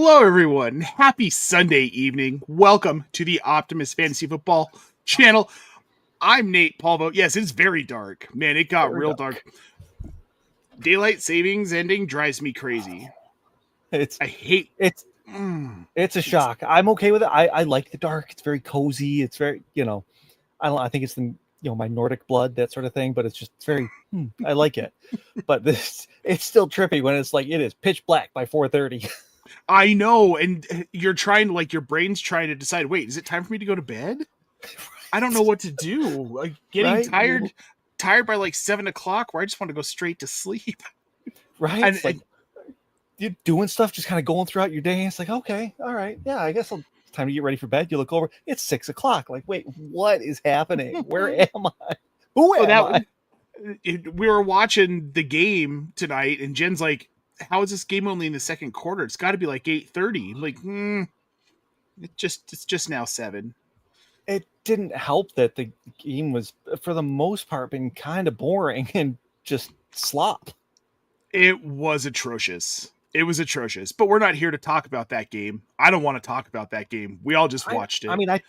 Hello, everyone. Happy Sunday evening. Welcome to the Optimus Fantasy Football channel. I'm Nate Polvogt. Yes, it's very dark. Man, it got real dark. Daylight savings ending drives me crazy. It's a shock. I'm okay with it. I like the dark. It's very cozy. It's very, I think it's the, my Nordic blood, that sort of thing, but it's very, I like it. But it's still trippy when it's like, it is pitch black by 4:30. I know. And you're trying to, your brain's trying to decide, wait, is it time for me to go to bed? I don't know what to do. Like getting tired by 7 o'clock where I just want to go straight to sleep. Right. And, it's you're doing stuff, just kind of going throughout your day. And it's like, okay, all right. Yeah, I guess it's time to get ready for bed. You look over, it's 6 o'clock. Like, wait, what is happening? Where am I? Who am I? We were watching the game tonight and Jen's like, how is this game only in the second quarter? It's got to be 8:30. Like, it's just now 7. It didn't help that the game was, for the most part, been kind of boring and just slop. It was atrocious. It was atrocious. But we're not here to talk about that game. I don't want to talk about that game. We all just watched it. I mean, I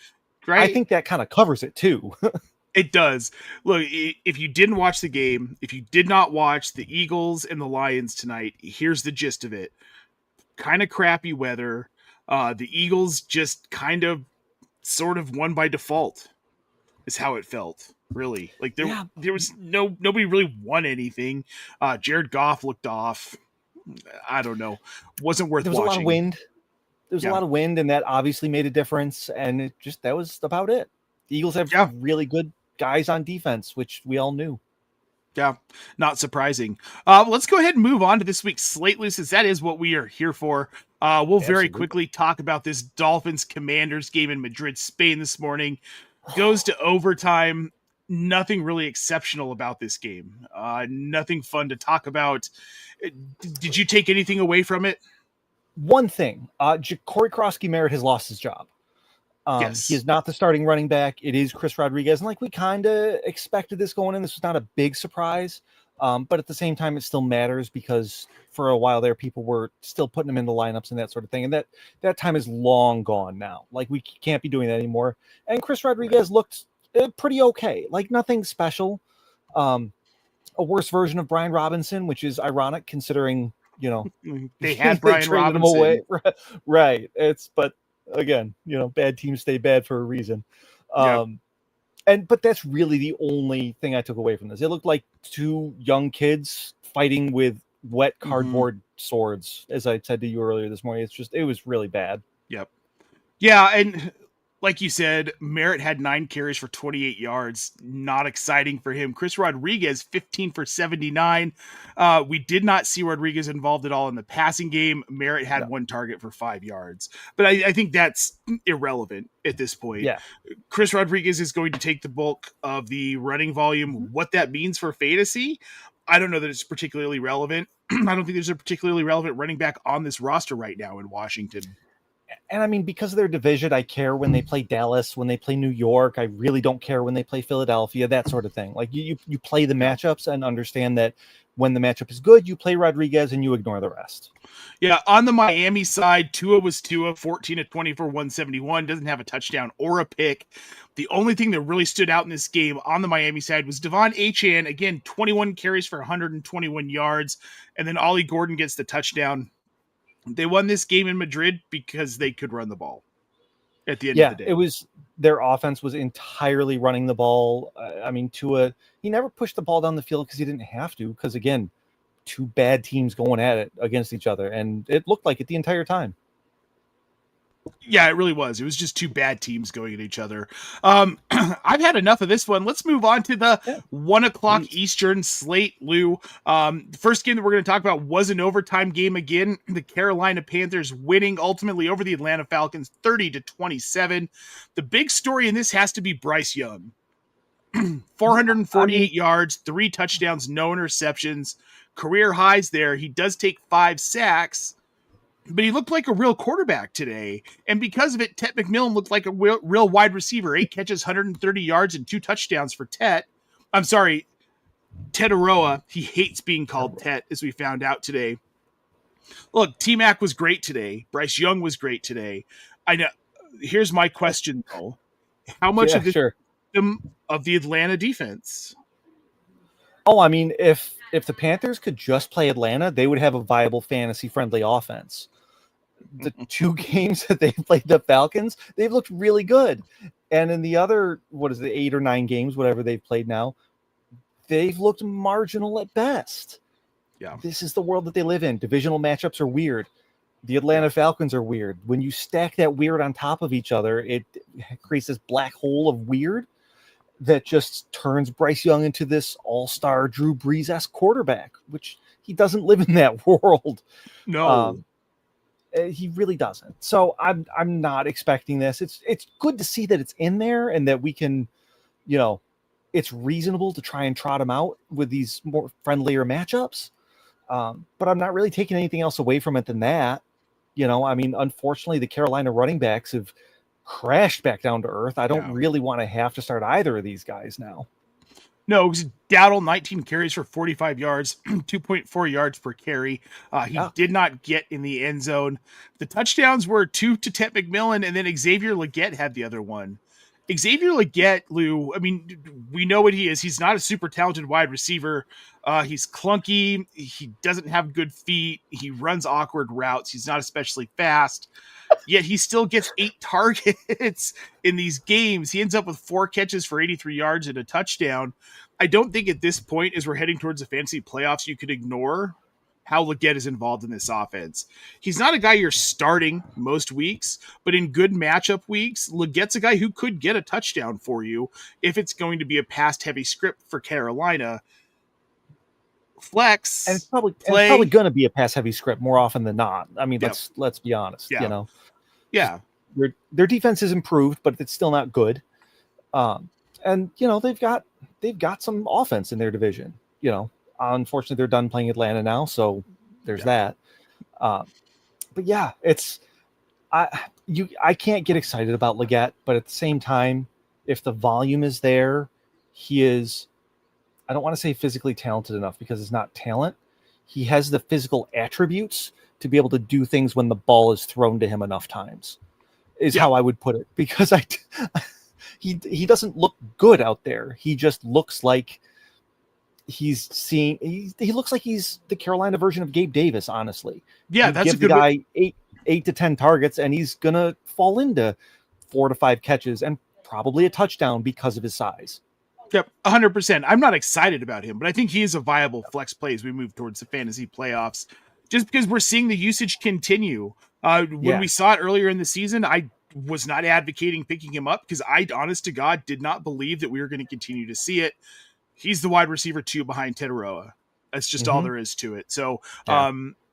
think that kind of covers it too. It does. Look, if you didn't watch the game, if you did not watch the Eagles and the Lions tonight, here's the gist of it. Kind of crappy weather. The Eagles just kind of sort of won by default is how it felt, really. There was nobody really won anything. Jared Goff looked off. I don't know. Wasn't worth watching. There was a lot of wind. There was a lot of wind, and that obviously made a difference, and that was about it. The Eagles have really good guys on defense, which we all knew. Yeah, not surprising. Let's go ahead and move on to this week's slate, Lou, since that is what we are here for. We'll very quickly talk about this Dolphins-Commanders game in Madrid, Spain this morning. Goes to overtime. Nothing really exceptional about this game. Nothing fun to talk about. Did you take anything away from it? One thing, Corey Krosky-Merritt has lost his job. Yes. He is not the starting running back. It is Chris Rodriguez. And we kind of expected this going in. This was not a big surprise. But at the same time, it still matters because for a while there, people were still putting him in the lineups and that sort of thing. And that time is long gone now. We can't be doing that anymore. And Chris Rodriguez looked pretty okay. Nothing special. A worse version of Brian Robinson, which is ironic considering, they had Brian Robinson. Him away. Right. But again, bad teams stay bad for a reason. But that's really the only thing I took away from this. It looked like two young kids fighting with wet cardboard swords, as I said to you earlier this morning. It was really bad. Yep. Yeah, and like you said, Merritt had 9 carries for 28 yards. Not exciting for him. Chris Rodriguez, 15 for 79. We did not see Rodriguez involved at all in the passing game. Merritt had 1 target for 5 yards. But I think that's irrelevant at this point. Yeah. Chris Rodriguez is going to take the bulk of the running volume. What that means for fantasy, I don't know that it's particularly relevant. I don't think there's a particularly relevant running back on this roster right now in Washington. And I mean, because of their division, I care when they play Dallas, when they play New York. I really don't care when they play Philadelphia, that sort of thing. You play the matchups and understand that when the matchup is good, you play Rodriguez and you ignore the rest. Yeah, on the Miami side, Tua was 14 of 20 for 171, doesn't have a touchdown or a pick. The only thing that really stood out in this game on the Miami side was Devon Achane, again, 21 carries for 121 yards, and then Ollie Gordon gets the touchdown. They won this game in Madrid because they could run the ball at the end of the day. It was their offense was entirely running the ball. I mean, Tua, he never pushed the ball down the field because he didn't have to. Because again, two bad teams going at it against each other, and it looked like it the entire time. Yeah, it really was. It was just two bad teams going at each other. I've had enough of this one. Let's move on to the 1 o'clock Eastern slate, Lou. The first game that we're going to talk about was an overtime game again. The Carolina Panthers winning ultimately over the Atlanta Falcons 30-27. The big story in this has to be Bryce Young. 448 yards, 3 touchdowns, no interceptions. Career highs there. He does take 5 sacks. But he looked like a real quarterback today. And because of it, Tet McMillan looked like a real wide receiver. 8 catches, 130 yards, and 2 touchdowns for Tet. I'm sorry, Tet Aroa. He hates being called Tet, as we found out today. Look, T-Mac was great today. Bryce Young was great today. I know. Here's my question, though. How much Yeah, of this sure. of the Atlanta defense? Oh, I mean, if the Panthers could just play Atlanta, they would have a viable fantasy-friendly offense. The 2 games that they played the Falcons, they've looked really good. And in the other, 8 or 9 games, whatever they've played now, they've looked marginal at best. Yeah. This is the world that they live in. Divisional matchups are weird. The Atlanta Falcons are weird. When you stack that weird on top of each other, it creates this black hole of weird that just turns Bryce Young into this all-star Drew Brees-esque quarterback, which he doesn't live in that world. No. He really doesn't. So I'm not expecting this. It's good to see that it's in there and that we can, it's reasonable to try and trot him out with these more friendlier matchups. But I'm not really taking anything else away from it than that. Unfortunately, the Carolina running backs have crashed back down to earth. I don't really want to have to start either of these guys now. No, because Darnold, 19 carries for 45 yards, 2.4 yards per carry. He did not get in the end zone. The touchdowns were 2 to Ted McMillan, and then Xavier Legette had the other one. Xavier Legette, Lou, I mean, we know what he is. He's not a super talented wide receiver. He's clunky. He doesn't have good feet. He runs awkward routes. He's not especially fast. Yet he still gets 8 targets in these games. He ends up with 4 catches for 83 yards and a touchdown. I don't think at this point, as we're heading towards the fantasy playoffs, you could ignore how Legette is involved in this offense. He's not a guy you're starting most weeks, but in good matchup weeks, Legette's a guy who could get a touchdown for you if it's going to be a pass-heavy script for Carolina. Flex, and it's probably going to be a pass-heavy script more often than not. I mean, let's be honest. Yeah. Their defense is improved, but it's still not good. And they've got some offense in their division. Unfortunately, they're done playing Atlanta now, so there's that. But yeah, I can't get excited about Legette, but at the same time, if the volume is there, he is. I don't want to say physically talented enough because it's not talent. He has the physical attributes to be able to do things when the ball is thrown to him enough times, is how I would put it. Because he doesn't look good out there. He just looks like he looks like he's the Carolina version of Gabe Davis, honestly. Yeah, you that's give a good the guy 8 to 10 targets, and he's gonna fall into 4 to 5 catches and probably a touchdown because of his size. Yep, 100%. I'm not excited about him, but I think he is a viable flex play as we move towards the fantasy playoffs, just because we're seeing the usage continue. When we saw it earlier in the season, I was not advocating picking him up because I, honest to God, did not believe that we were going to continue to see it. He's the wide receiver 2 behind Teteroa. That's just all there is to it. So,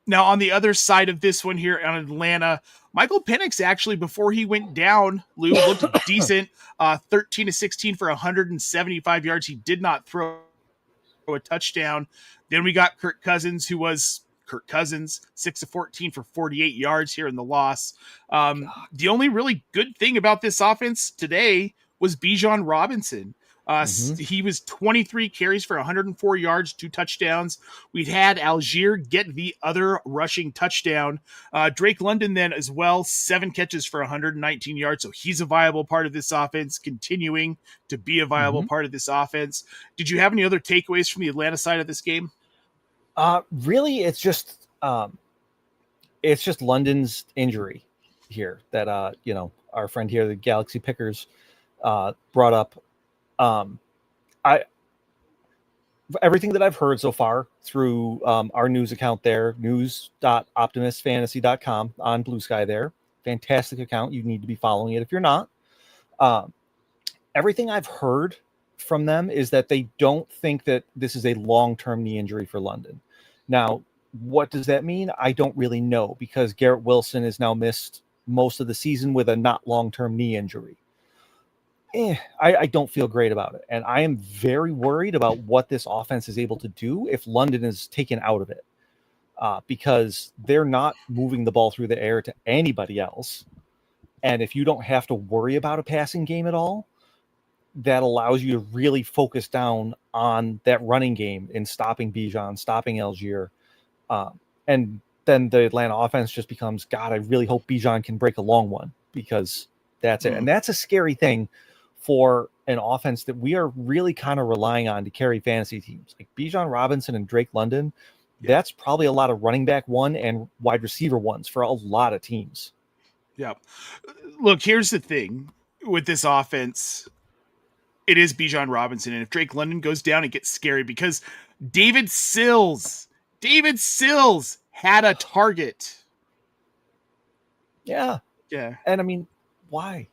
now on the other side of this one here on Atlanta, Michael Penix actually, before he went down, Lou, looked decent. 13 to 16 for 175 yards. He did not throw a touchdown. Then we got Kirk Cousins, who was Kirk Cousins, 6 to 14 for 48 yards here in the loss. The only really good thing about this offense today was Bijan Robinson. He was 23 carries for 104 yards, 2 touchdowns. We'd had Algier get the other rushing touchdown. Drake London then as well, 7 catches for 119 yards. So he's a viable part of this offense, continuing to be a viable part of this offense. Did you have any other takeaways from the Atlanta side of this game? Really, it's just London's injury here that, our friend here, the Galaxy Pickers, brought up. Everything that I've heard so far through our news account there, news.optimistfantasy.com on Blue Sky there. Fantastic account. You need to be following it if you're not. Everything I've heard from them is that they don't think that this is a long-term knee injury for London. Now, what does that mean? I don't really know because Garrett Wilson has now missed most of the season with a not long-term knee injury. I don't feel great about it. And I am very worried about what this offense is able to do if London is taken out of it. Because they're not moving the ball through the air to anybody else. And if you don't have to worry about a passing game at all, that allows you to really focus down on that running game in stopping Bijan, stopping Algier. And then the Atlanta offense just becomes, God, I really hope Bijan can break a long one, because that's it. And that's a scary thing for an offense that we are really kind of relying on to carry fantasy teams. Like Bijan Robinson and Drake London, that's probably a lot of running back one and wide receiver ones for a lot of teams. Yeah. Look, here's the thing with this offense. It is Bijan Robinson. And if Drake London goes down, it gets scary because David Sills had a target. Yeah. Yeah. And I mean, why?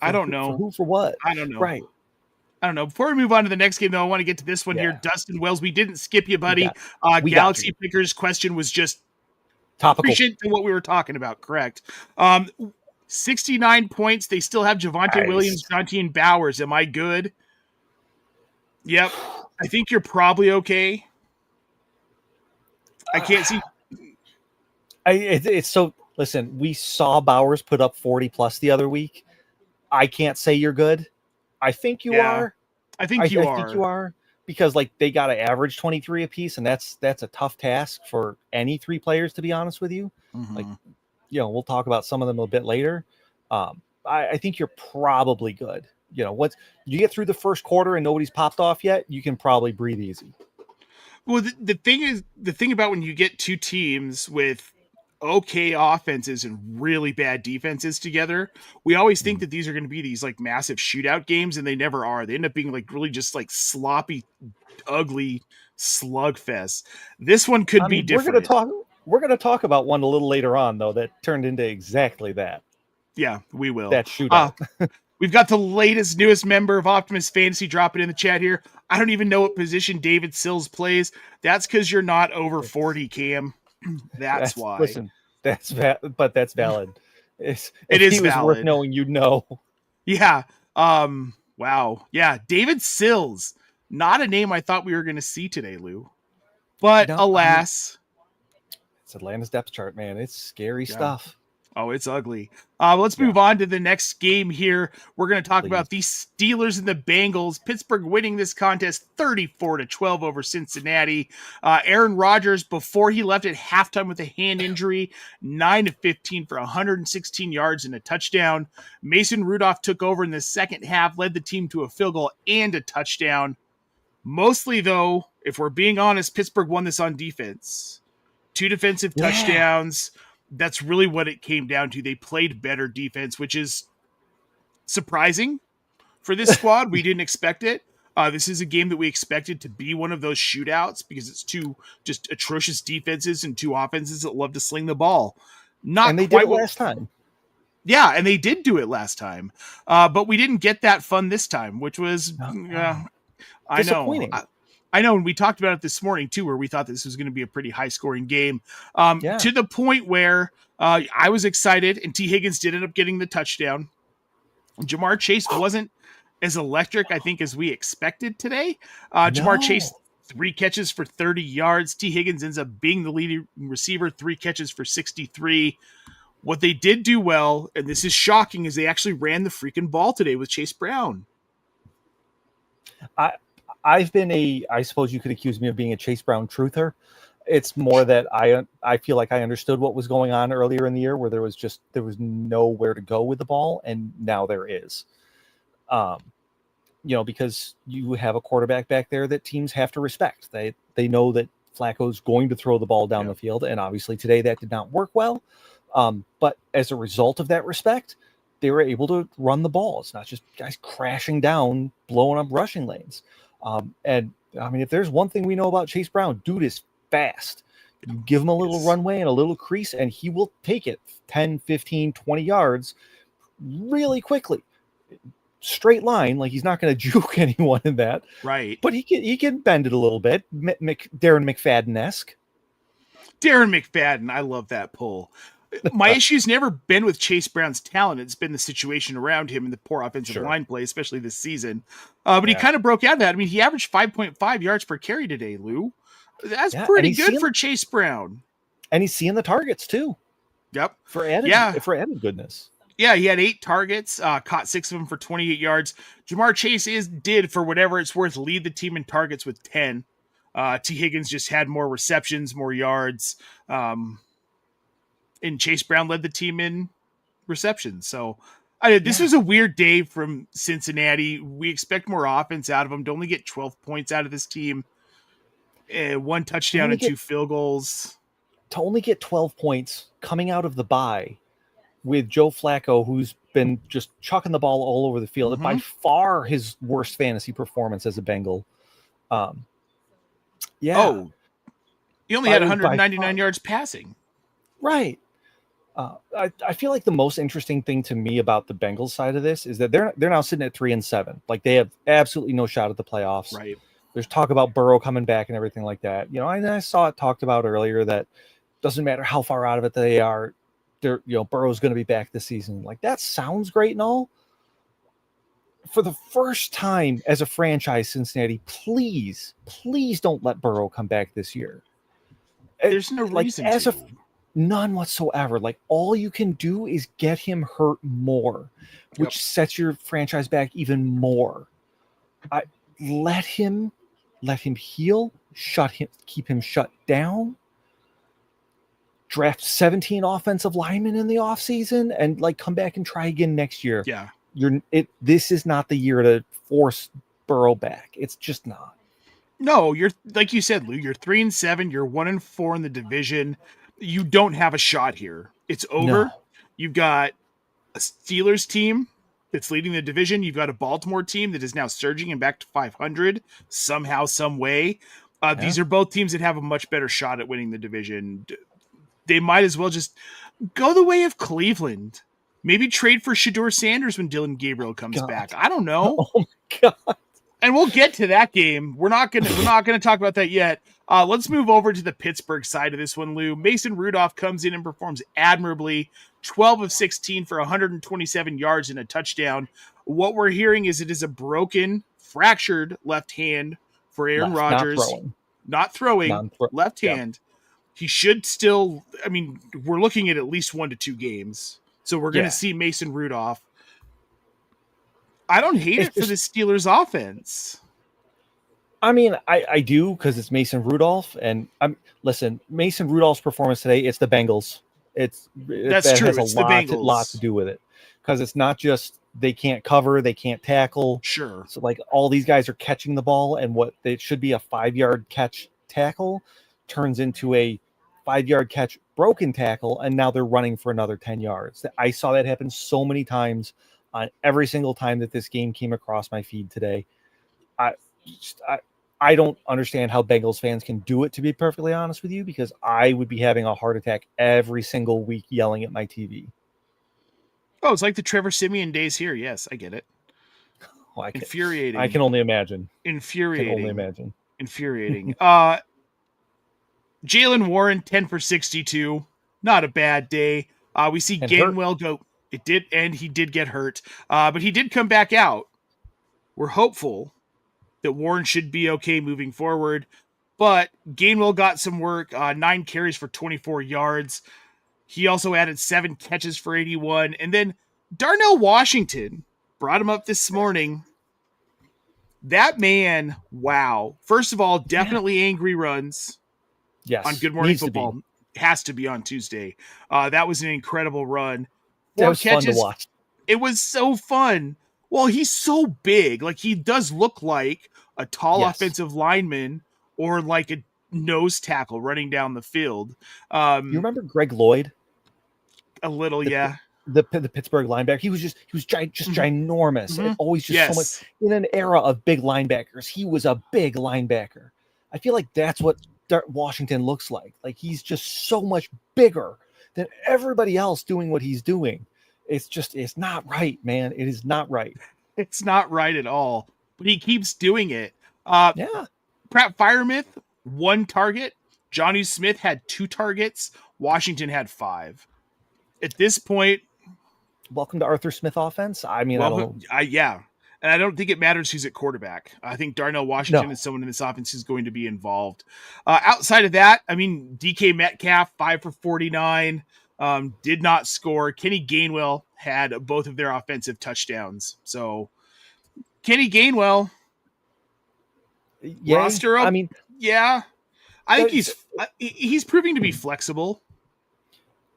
I don't know. For who, for what? I don't know. Right. I don't know. Before we move on to the next game, though, I want to get to this one here. Dustin Wells, we didn't skip you, buddy. Galaxy Pickers question was just topical to what we were talking about. Correct. 69 points. They still have Javonte Williams, Jonathan Bowers. Am I good? Yep. I think you're probably okay. I can't see. It's so. Listen, we saw Bowers put up 40 plus the other week. I can't say you're good. I think you are. I think you are, because like they got to average 23 apiece, and that's a tough task for any three players, to be honest with you. Like, we'll talk about some of them a bit later. I think you're probably good. Once you get through the first quarter and nobody's popped off yet, you can probably breathe easy. Well, the thing about when you get two teams with okay offenses and really bad defenses together, we always think that these are going to be these like massive shootout games, and they never are. They end up being like really just like sloppy, ugly slugfest. This one could be different. We're going to talk about one a little later on, though, that turned into exactly that. Yeah, we will. That shootout. We've got the newest member of Optimus Fantasy dropping in the chat here. I don't even know what position David Sills plays. That's because you're not over 40, Cam. That's why. Listen, that's valid. It is valid. Worth knowing, you'd know. Yeah. Wow. Yeah. David Sills. Not a name I thought we were going to see today, Lou. But alas. It's Atlanta's depth chart, man. It's scary stuff. Oh, it's ugly. Let's move on to the next game here. We're going to talk about the Steelers and the Bengals. Pittsburgh winning this contest 34-12 over Cincinnati. Aaron Rodgers, before he left at halftime with a hand injury, 9-15 for 116 yards and a touchdown. Mason Rudolph took over in the second half, led the team to a field goal and a touchdown. Mostly, though, if we're being honest, Pittsburgh won this on defense. 2 defensive touchdowns. That's really what it came down to. They played better defense, which is surprising for this squad. We didn't expect it. This is a game that we expected to be one of those shootouts because it's two just atrocious defenses and two offenses that love to sling the ball. And they did it last time. Yeah, and they did do it last time. But we didn't get that fun this time, which was disappointing. I know, and we talked about it this morning, too, where we thought this was going to be a pretty high-scoring game. To the point where I was excited, and T. Higgins did end up getting the touchdown. Jamar Chase wasn't as electric, I think, as we expected today. Jamar Chase, 3 catches for 30 yards. T. Higgins ends up being the leading receiver, 3 catches for 63. What they did do well, and this is shocking, is they actually ran the freaking ball today with Chase Brown. I've been I suppose you could accuse me of being a Chase Brown truther. It's more that I feel like I understood what was going on earlier in the year, where there was nowhere to go with the ball, and now there is. Because you have a quarterback back there that teams have to respect. They know that Flacco's going to throw the ball down the field, and obviously today that did not work well. But as a result of that respect, they were able to run the ball. It's not just guys crashing down, blowing up rushing lanes. And I mean, if there's one thing we know about Chase Brown, dude is fast. You give him a little runway and a little crease, and he will take it 10, 15, 20 yards really quickly. Straight line, like he's not going to juke anyone in that. Right. But he can bend it a little bit. Darren McFadden-esque. Darren McFadden. I love that pull. My issue's never been with Chase Brown's talent. It's been the situation around him and the poor offensive line play, especially this season. But he kind of broke out of that. I mean, he averaged 5.5 yards per carry today, Lou. That's pretty good for Chase Brown. And he's seeing the targets too. Yep. For added goodness. Yeah, he had 8 targets, caught 6 of them for 28 yards. Jamar Chase did, for whatever it's worth, lead the team in targets with 10. T. Higgins just had more receptions, more yards. And Chase Brown led the team in receptions. So this was a weird day from Cincinnati. We expect more offense out of them. To only get 12 points out of this team. 1 touchdown and 2 field goals. To only get 12 points coming out of the bye with Joe Flacco, who's been just chucking the ball all over the field. By far his worst fantasy performance as a Bengal. He only had 199 yards passing. Right. I feel like the most interesting thing to me about the Bengals side of this is that they're now sitting at 3-7. Like they have absolutely no shot at the playoffs. Right. There's talk about Burrow coming back and everything like that. I saw it talked about earlier that doesn't matter how far out of it they are. Burrow's going to be back this season. Like that sounds great and all. For the first time as a franchise, Cincinnati, please don't let Burrow come back this year. There's no reason to. None whatsoever. Like all you can do is get him hurt more, which sets your franchise back even more. Let him heal, keep him shut down. Draft 17 offensive linemen in the offseason and come back and try again next year. Yeah. This is not the year to force Burrow back. It's just not. No, you're like you said, Lou, you're 3-7, you're 1-4 in the division. You don't have a shot here. It's over. No. You've got a Steelers team that's leading the division. You've got a Baltimore team that is now surging and back to 500 somehow, some way. These are both teams that have a much better shot at winning the division. They might as well just go the way of Cleveland. Maybe trade for Shedeur Sanders when Dillon Gabriel comes back. I don't know. Oh my God. And we'll get to that game. We're not gonna talk about that yet. Let's move over to the Pittsburgh side of this one, Lou. Mason Rudolph comes in and performs admirably. 12 of 16 for 127 yards and a touchdown. What we're hearing is it is a broken, fractured left hand for Aaron Rodgers. Not throwing. Left hand. He should still, we're looking at least 1 to 2 games. So we're going to see Mason Rudolph. I don't hate it for the Steelers offense. I do because it's Mason Rudolph. And listen, Mason Rudolph's performance today, it's the Bengals. That's true. Has a lot to do with it because it's not just they can't cover, they can't tackle. Sure. So all these guys are catching the ball, and what they should be a 5-yard catch tackle turns into a 5-yard catch broken tackle, and now they're running for another 10 yards. I saw that happen so many times on every single time that this game came across my feed today. I don't understand how Bengals fans can do it, to be perfectly honest with you, because I would be having a heart attack every single week yelling at my TV. Oh, it's like the Trevor Siemian days here. Yes, I get it. Infuriating. I can only imagine. Infuriating. Jaylen Warren, 10 for 62. Not a bad day. We see Gainwell go. It did, and he did get hurt. But he did come back out. We're hopeful that Warren should be okay moving forward. But Gainwell got some work, 9 carries for 24 yards. He also added 7 catches for 81. And then Darnell Washington brought him up this morning. That man, wow. First of all, definitely angry runs. Yes. On Good Morning Football. Has to be on Tuesday. That was an incredible run. That was fun to watch. It was so fun. Well, he's so big. He does look like a tall offensive lineman or like a nose tackle running down the field. You remember Greg Lloyd? A little, yeah. The Pittsburgh linebacker. He was just ginormous. And always just so much in an era of big linebackers. He was a big linebacker. I feel like that's what Washington looks like. He's just so much bigger than everybody else doing what he's doing. It's not right, man. It is not right. It's not right at all. But he keeps doing it. Pratt Firemouth, 1 target. Johnny Smith had 2 targets. Washington had 5. At this point, welcome to Arthur Smith offense. I don't know. And I don't think it matters who's at quarterback. I think Darnell Washington is someone in this offense who's going to be involved. Outside of that, DK Metcalf, 5 for 49, did not score. Kenny Gainwell had both of their offensive touchdowns. So Kenny Gainwell, roster up. Yeah, I think he's proving to be flexible.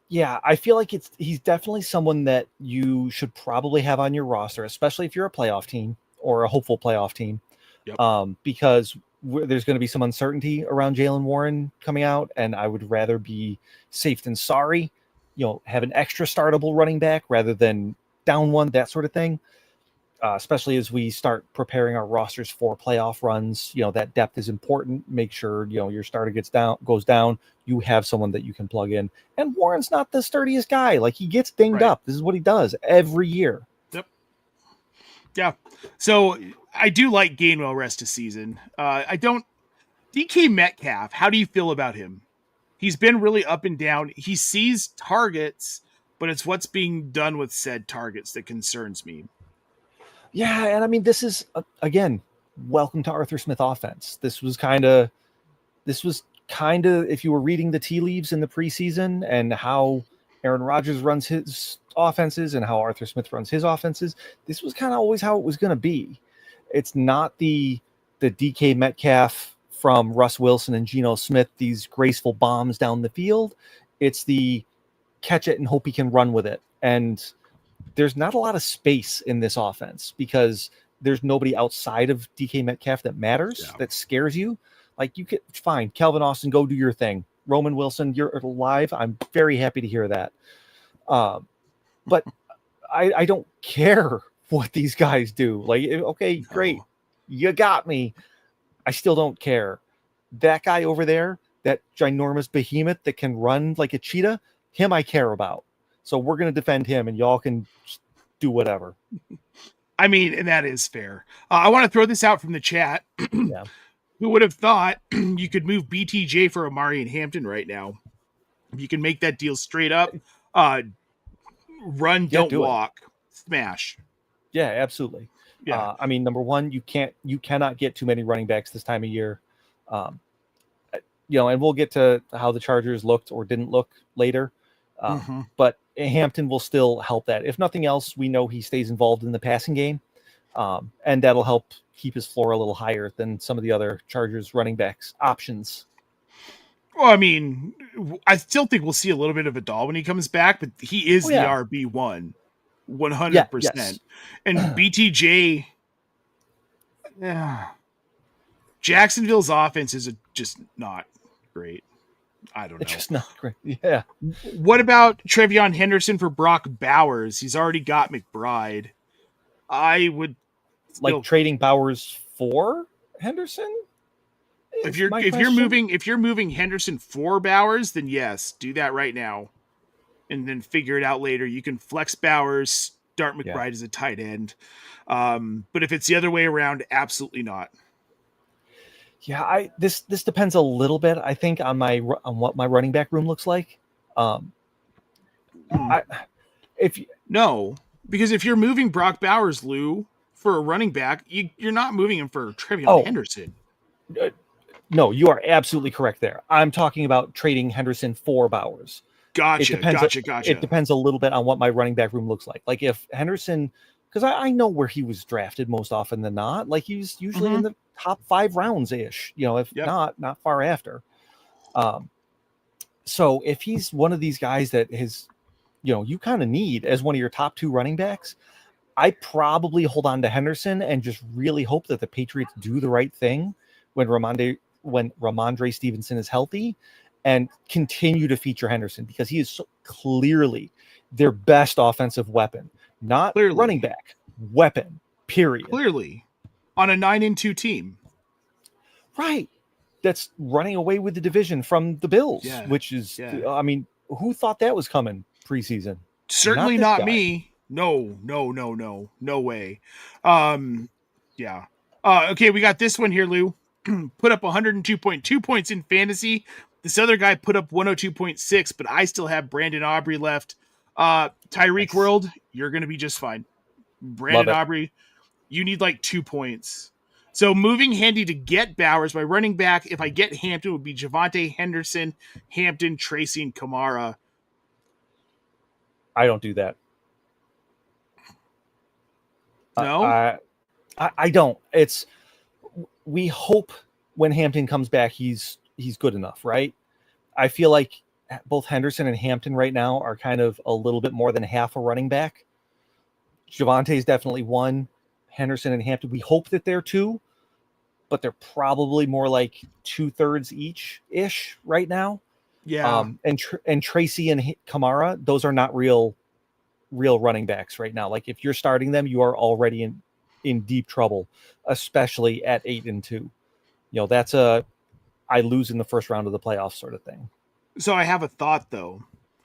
Yeah, I feel like he's definitely someone that you should probably have on your roster, especially if you're a playoff team or a hopeful playoff team, because there's going to be some uncertainty around Jaylen Warren coming out, and I would rather be safe than sorry. Have an extra startable running back rather than down one, that sort of thing. Especially as we start preparing our rosters for playoff runs, that depth is important. Make sure your starter goes down. You have someone that you can plug in. And Warren's not the sturdiest guy. Like, he gets dinged up. This is what he does every year. Yep. Yeah. So I do like Gainwell rest of season. I don't. DK Metcalf. How do you feel about him? He's been really up and down. He sees targets, but it's what's being done with said targets that concerns me. Yeah, and I mean, this is, again, welcome to Arthur Smith offense. This was kind of, if you were reading the tea leaves in the preseason and how Aaron Rodgers runs his offenses and how Arthur Smith runs his offenses, this was kind of always how it was going to be. It's not the DK Metcalf from Russ Wilson and Geno Smith, these graceful bombs down the field. It's the catch it and hope he can run with it. And there's not a lot of space in this offense because there's nobody outside of DK Metcalf that matters, that scares you. Like, you could, fine, Calvin Austin, go do your thing. Roman Wilson, you're alive. I'm very happy to hear that. But I don't care what these guys do. Like, okay, great. You got me. I still don't care. That guy over there, that ginormous behemoth that can run like a cheetah, him I care about. So we're going to defend him, and y'all can do whatever. I mean, and that is fair. I want to throw this out from the chat. Yeah. Who would have thought you could move BTJ for Amari and Hampton right now? You can make that deal straight up. Run, don't walk. Smash. Yeah, absolutely. Yeah. I mean, number one, you cannot get too many running backs this time of year. And we'll get to how the Chargers looked or didn't look later. But Hampton will still help that. If nothing else, we know he stays involved in the passing game, and that'll help keep his floor a little higher than some of the other Chargers running backs options. Well, I mean, I still think we'll see a little bit of a doll when he comes back, but he is the RB1, 100%. Yes. And BTJ, Jacksonville's offense is just not great. I don't know. It's just not great. Yeah. What about TreVeyon Henderson for Brock Bowers? He's already got McBride. I would like trading Bowers for Henderson. If you're moving Henderson for Bowers, then yes, do that right now, and then figure it out later. You can flex Bowers, start McBride as a tight end. But if it's the other way around, absolutely not. Yeah, this depends a little bit, I think, on what my running back room looks like. Because if you're moving Brock Bowers, Lou, for a running back, you're not moving him for TreVeyon Henderson. No, you are absolutely correct there. I'm talking about trading Henderson for Bowers. Gotcha. It depends a little bit on what my running back room looks like. Like, if Henderson, because I know where he was drafted most often than not. Like, he's usually in the top 5 rounds ish, if not far after. So if he's one of these guys that has, you kind of need as one of your top 2 running backs, I probably hold on to Henderson and just really hope that the Patriots do the right thing when Rhamondre Stevenson is healthy, and continue to feature Henderson, because he is so clearly their best offensive weapon, not running back, weapon, period. Clearly. On a 9-2 team. Right. That's running away with the division from the Bills, which is, I mean, who thought that was coming preseason? Certainly not me. No way. Okay, we got this one here, Lou. Put up 102.2 points in fantasy. This other guy put up 102.6, but I still have Brandon Aubrey left. Tyreek World, you're going to be just fine. Brandon Aubrey, you need like 2 points. So moving Handy to get Bowers, my running back, if I get Hampton, would be Javonte Henderson, Hampton, Tracy, and Kamara. I don't do that. No? I don't. We hope when Hampton comes back, he's good enough, right? I feel like both Henderson and Hampton right now are kind of a little bit more than half a running back. Javante's definitely one. Henderson and Hampton, we hope that they're two, but they're probably more like 2/3 each-ish right now. Yeah. And Tracy and Kamara, those are not real running backs right now. Like if you're starting them, you are already in deep trouble, especially at 8-2. That's I lose in the first round of the playoffs sort of thing. So I have a thought though.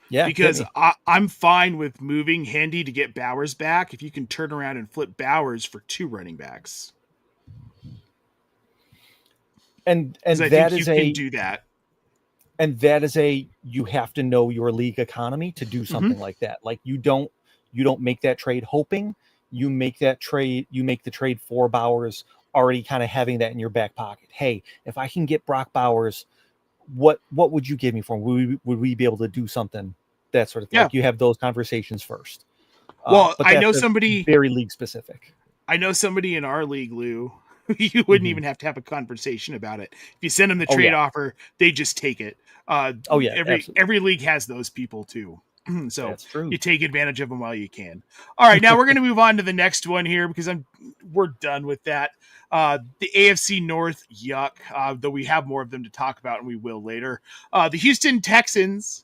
Yeah, because I'm fine with moving Hendy to get Bowers back if you can turn around and flip Bowers for 2 running backs. And I think you can do that. And that is you have to know your league economy to do something like that. Like you don't make that trade hoping. You make the trade for Bowers already kind of having that in your back pocket. Hey, if I can get Brock Bowers, what would you give me for him? Would we be able to do something? That sort of thing. Yeah. Like you have those conversations first. Well, I know somebody very league specific. I know somebody in our league, Lou. You wouldn't even have to have a conversation about it. If you send them the trade offer, they just take it. Every league has those people too. So that's true. You take advantage of them while you can. All right, now we're going to move on to the next one here because we're done with that. The AFC North, yuck. Though we have more of them to talk about, and we will later. The Houston Texans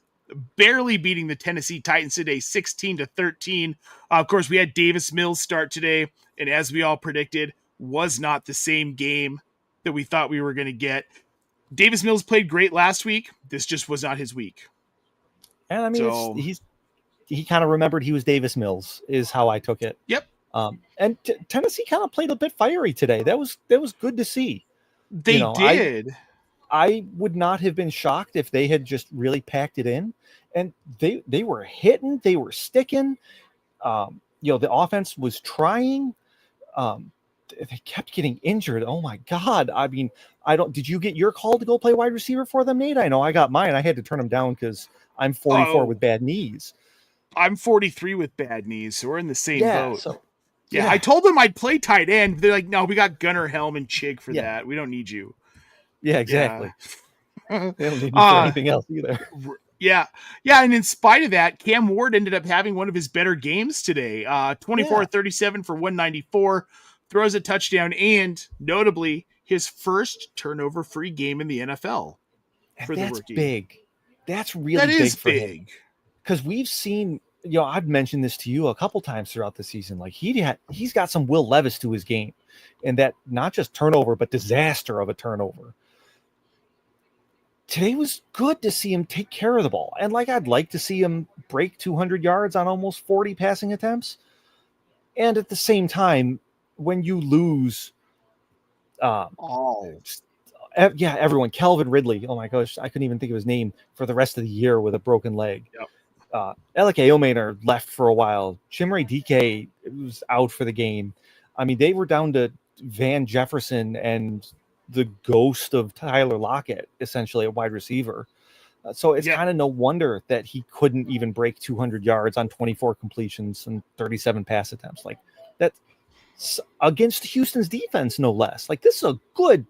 barely beating the Tennessee Titans today, 16-13. Of course, we had Davis Mills start today, and as we all predicted, was not the same game that we thought we were going to get. Davis Mills played great last week. This just was not his week. And I mean, he kind of remembered he was Davis Mills, is how I took it. Yep. And Tennessee kind of played a bit fiery today. That was good to see. They did. I would not have been shocked if they had just really packed it in, and they were hitting, they were sticking. The offense was trying. They kept getting injured. Oh my God. I mean, did you get your call to go play wide receiver for them, Nate? I know I got mine. I had to turn them down because I'm 44 with bad knees. I'm 43 with bad knees. So we're in the same boat. So, yeah. I told them I'd play tight end. They're like, no, we got Gunnar, Helm, and Chig for that. We don't need you. Yeah, exactly. They don't need you for anything else either. Yeah. Yeah. And in spite of that, Cam Ward ended up having one of his better games today. 24-37 for 194. Throws a touchdown, and notably, his first turnover-free game in the NFL for the rookie. That's big. That's really big for him. Because we've seen, I've mentioned this to you a couple times throughout the season. Like he's got some Will Levis to his game, and that not just turnover, but disaster of a turnover. Today was good to see him take care of the ball, and I'd like to see him break 200 yards on almost 40 passing attempts, and at the same time. When you lose, everyone, Calvin Ridley. Oh my gosh, I couldn't even think of his name for the rest of the year with a broken leg. Yep. Elike Omaner left for a while. Chimere Dike was out for the game. I mean, they were down to Van Jefferson and the ghost of Tyler Lockett, essentially a wide receiver. So it's kind of no wonder that he couldn't even break 200 yards on 24 completions and 37 pass attempts. Like that. Against Houston's defense, no less. This is a good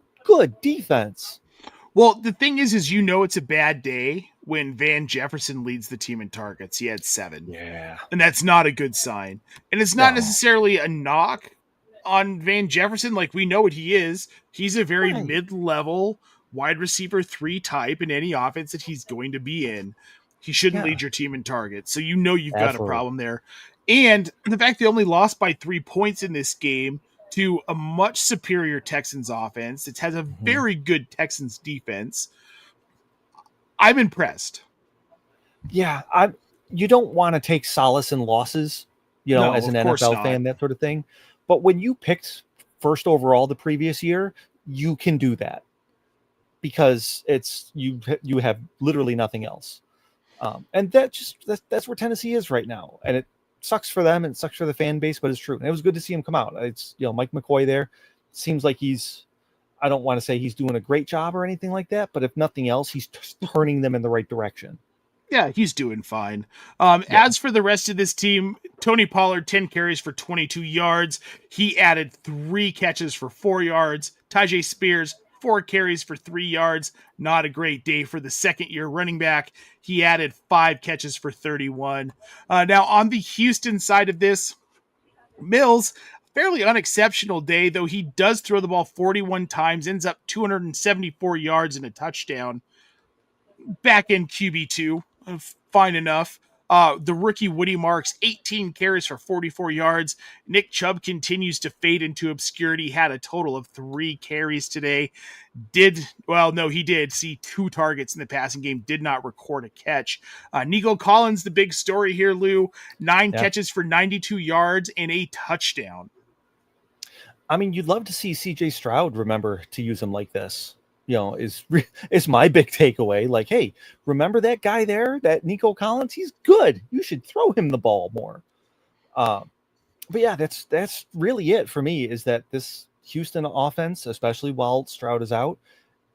defense. Well, the thing is it's a bad day when Van Jefferson leads the team in targets. He had 7. Yeah. And that's not a good sign. And it's not necessarily a knock on Van Jefferson. We know what he is. He's a very mid-level wide receiver 3 type in any offense that he's going to be in. He shouldn't lead your team in targets. So you've got a problem there. And the fact they only lost by 3 points in this game to a much superior Texans offense. It has a very good Texans defense. I'm impressed. Yeah, you don't want to take solace in losses, as an NFL fan, that sort of thing. But when you picked first overall the previous year, you can do that because it's you have literally nothing else. And that's where Tennessee is right now. And it sucks for them and it sucks for the fan base, but it's true. And it was good to see him come out. It's, Mike McCoy there seems like I don't want to say he's doing a great job or anything like that, but if nothing else, he's turning them in the right direction. Yeah, he's doing fine. As for the rest of this team, Tony Pollard, 10 carries for 22 yards. He added 3 catches for 4 yards. Tajay Spears, 4 carries for 3 yards. Not a great day for the second-year running back. He added 5 catches for 31. Now, on the Houston side of this, Mills, fairly unexceptional day, though he does throw the ball 41 times, ends up 274 yards and a touchdown. Back in QB2, fine enough. The rookie Woody Marks, 18 carries for 44 yards. Nick Chubb continues to fade into obscurity, had a total of 3 carries today. He did see 2 targets in the passing game, did not record a catch. Nico Collins, the big story here, Lou, 9 catches for 92 yards and a touchdown. I mean, you'd love to see CJ Stroud remember to use him like this. Is my big takeaway. Like, hey, remember that guy there, that Nico Collins? He's good. You should throw him the ball more. But yeah, that's really it for me, is that this Houston offense, especially while Stroud is out,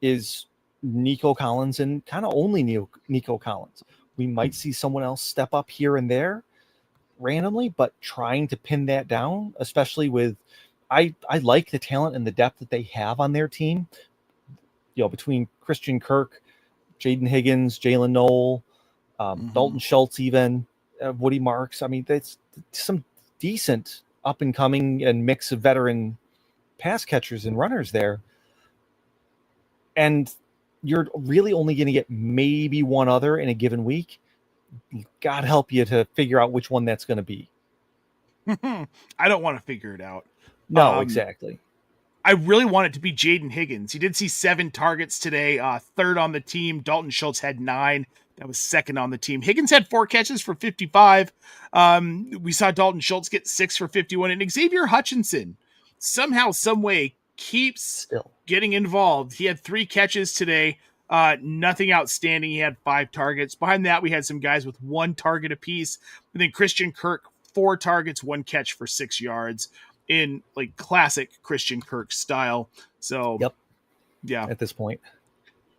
is Nico Collins and kind of only Nico Collins. We might see someone else step up here and there randomly, but trying to pin that down, especially with, I like the talent and the depth that they have on their team. Between Christian Kirk, Jaden Higgins, Jalen Noel, Dalton Schultz, even Woody Marks. I mean, that's some decent up and coming and mix of veteran pass catchers and runners there. And you're really only going to get maybe one other in a given week. God help you to figure out which one that's going to be. I don't want to figure it out. No, exactly. I really want it to be Jaden Higgins. He did see 7 targets today, third on the team. Dalton Schultz had 9. That was second on the team. Higgins had 4 catches for 55. We saw Dalton Schultz get 6 for 51. And Xavier Hutchinson somehow, some way, keeps getting involved. He had 3 catches today. Nothing outstanding. He had 5 targets. Behind that, we had some guys with 1 target apiece. And then Christian Kirk, 4 targets, 1 catch for 6 yards. In like classic Christian Kirk style. So, yeah. At this point.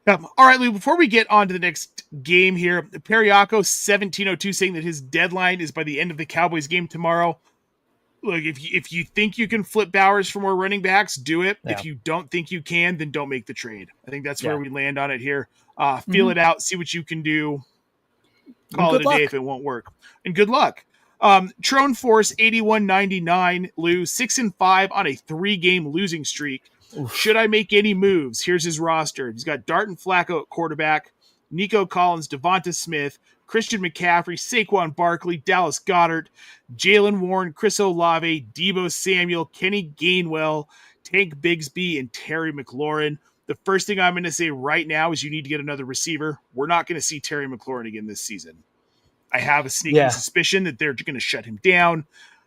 All right, Lou, before we get on to the next game here, Periaco 1702 saying that his deadline is by the end of the Cowboys game tomorrow. Look, if you think you can flip Bowers for more running backs, do it. Yeah. If you don't think you can, then don't make the trade. I think that's where we land on it here. Feel it out, see what you can do. Call it a day if it won't work. And good luck. Trone Force 8199, Lou, 6-5 on a 3-game losing streak. Oof. Should I make any moves? Here's his roster. He's got Darton Flacco at quarterback, Nico Collins, Devonta Smith, Christian McCaffrey, Saquon Barkley, Dallas Goedert, Jalen Warren, Chris Olave, Deebo Samuel, Kenny Gainwell, Tank Bigsby, and Terry McLaurin. The first thing I'm going to say right now is you need to get another receiver. We're not going to see Terry McLaurin again this season. I have a sneaking suspicion that they're going to shut him down.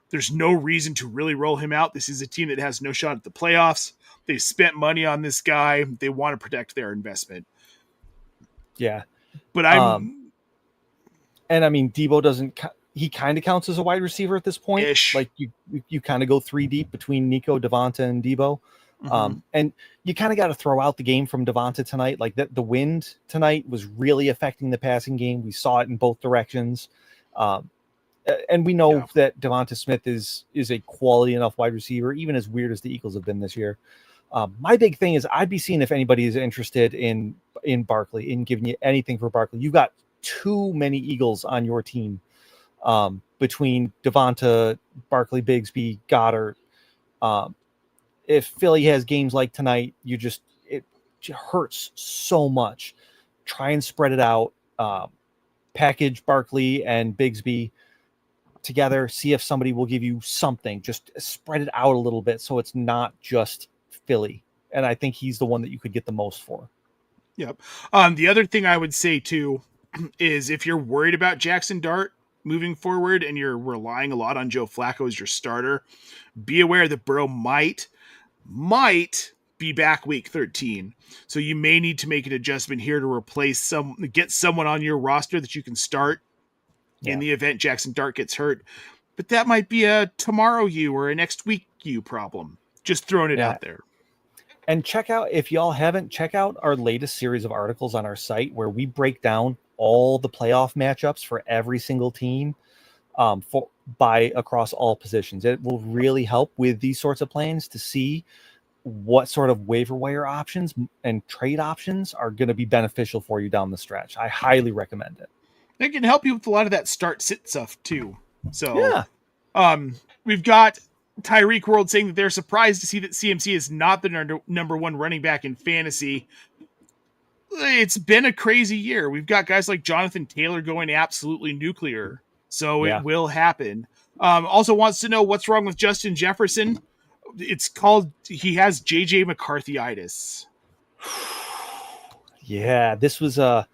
There's no reason to really roll him out. This is a team that has no shot at the playoffs. They've spent money on this guy. They want to protect their investment. Yeah. But and I mean, Deebo doesn't, he kind of counts as a wide receiver at this point. Ish. Like you kind of go 3 deep between Nico, Devonta, and Deebo. And you kind of got to throw out the game from Devonta tonight. Like the wind tonight was really affecting the passing game. We saw it in both directions. And we know that Devonta Smith is a quality enough wide receiver, even as weird as the Eagles have been this year. My big thing is I'd be seeing if anybody is interested in Barkley, in giving you anything for Barkley. You've got too many Eagles on your team, between Devonta, Barkley, Bigsby, Goddard. If Philly has games like tonight, it hurts so much. Try and spread it out. Package Barkley and Bigsby together. See if somebody will give you something. Just spread it out a little bit so it's not just Philly. And I think he's the one that you could get the most for. Yep. The other thing I would say too is if you're worried about Jackson Dart moving forward and you're relying a lot on Joe Flacco as your starter, be aware that Burrow might be back week 13. So you may need to make an adjustment here to get someone on your roster that you can start in the event Jackson Dart gets hurt. But that might be a tomorrow you or a next week you problem. Just throwing it out there. And if y'all haven't, check out our latest series of articles on our site where we break down all the playoff matchups for every single team across all positions. It will really help with these sorts of plans to see what sort of waiver wire options and trade options are going to be beneficial for you down the stretch. I highly recommend it. It can help you with a lot of that start-sit stuff too. So, Yeah. We've got Tyreek World saying that they're surprised to see that CMC is not the number one running back in fantasy. It's been a crazy year. We've got guys like Jonathan Taylor going absolutely nuclear. So Yeah. it will happen. Also wants to know what's wrong with Justin Jefferson. It's called, he has JJ McCarthyitis. Yeah, this was the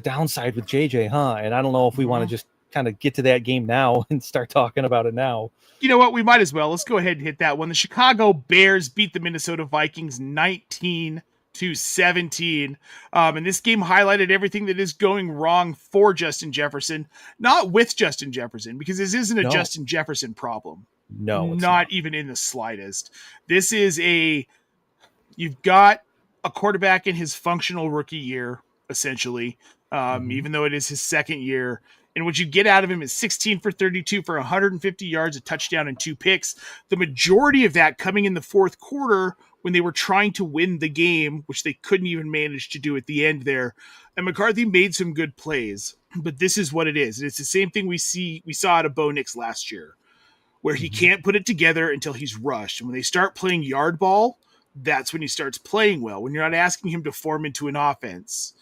downside with JJ, huh? And I don't know if we want to just kind of get to that game now and start talking about it now. You know what? We might as well. Let's go ahead and hit that one. The Chicago Bears beat the Minnesota Vikings 19-17. And this game highlighted everything that is going wrong for Justin Jefferson, not with Justin Jefferson, because this isn't a Justin Jefferson problem. No, not even in the slightest. This is you've got a quarterback in his functional rookie year, essentially, even though it is his second year. And what you get out of him is 16 for 32 for 150 yards, a touchdown, and 2 picks. The majority of that coming in the fourth quarter when they were trying to win the game, which they couldn't even manage to do at the end there. And McCarthy made some good plays, but this is what it is. And it's the same thing we saw out of Bo Nix last year, where he can't put it together until he's rushed. And when they start playing yard ball, that's when he starts playing well. When you're not asking him to form into an offense,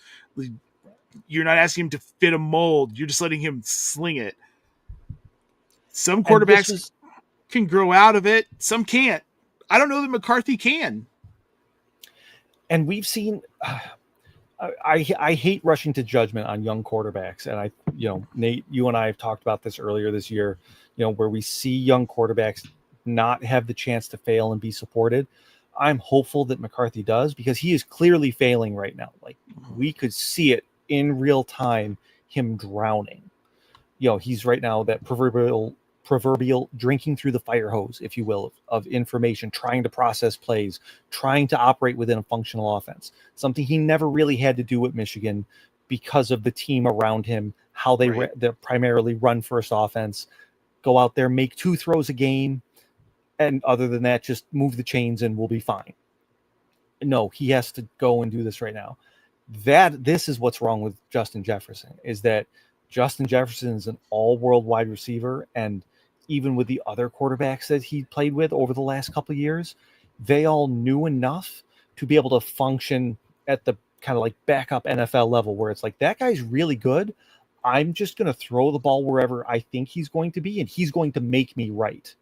you're not asking him to fit a mold. You're just letting him sling it. Some quarterbacks can grow out of it. Some can't. I don't know that McCarthy can. And we've seen, I hate rushing to judgment on young quarterbacks. And Nate, you and I have talked about this earlier this year, where we see young quarterbacks not have the chance to fail and be supported. I'm hopeful that McCarthy does, because he is clearly failing right now. Like, we could see it in real time, him drowning. He's right now that proverbial drinking through the fire hose, if you will, of information, trying to process plays, trying to operate within a functional offense. Something he never really had to do at Michigan because of the team around him, how they primarily run first offense, go out there, make 2 throws a game, and other than that, just move the chains and we'll be fine. No, he has to go and do this right now. This is what's wrong with Justin Jefferson, is that Justin Jefferson is an all-world wide receiver, and even with the other quarterbacks that he played with over the last couple of years, they all knew enough to be able to function at the kind of like backup NFL level, where it's like, that guy's really good. I'm just going to throw the ball wherever I think he's going to be, and he's going to make me right.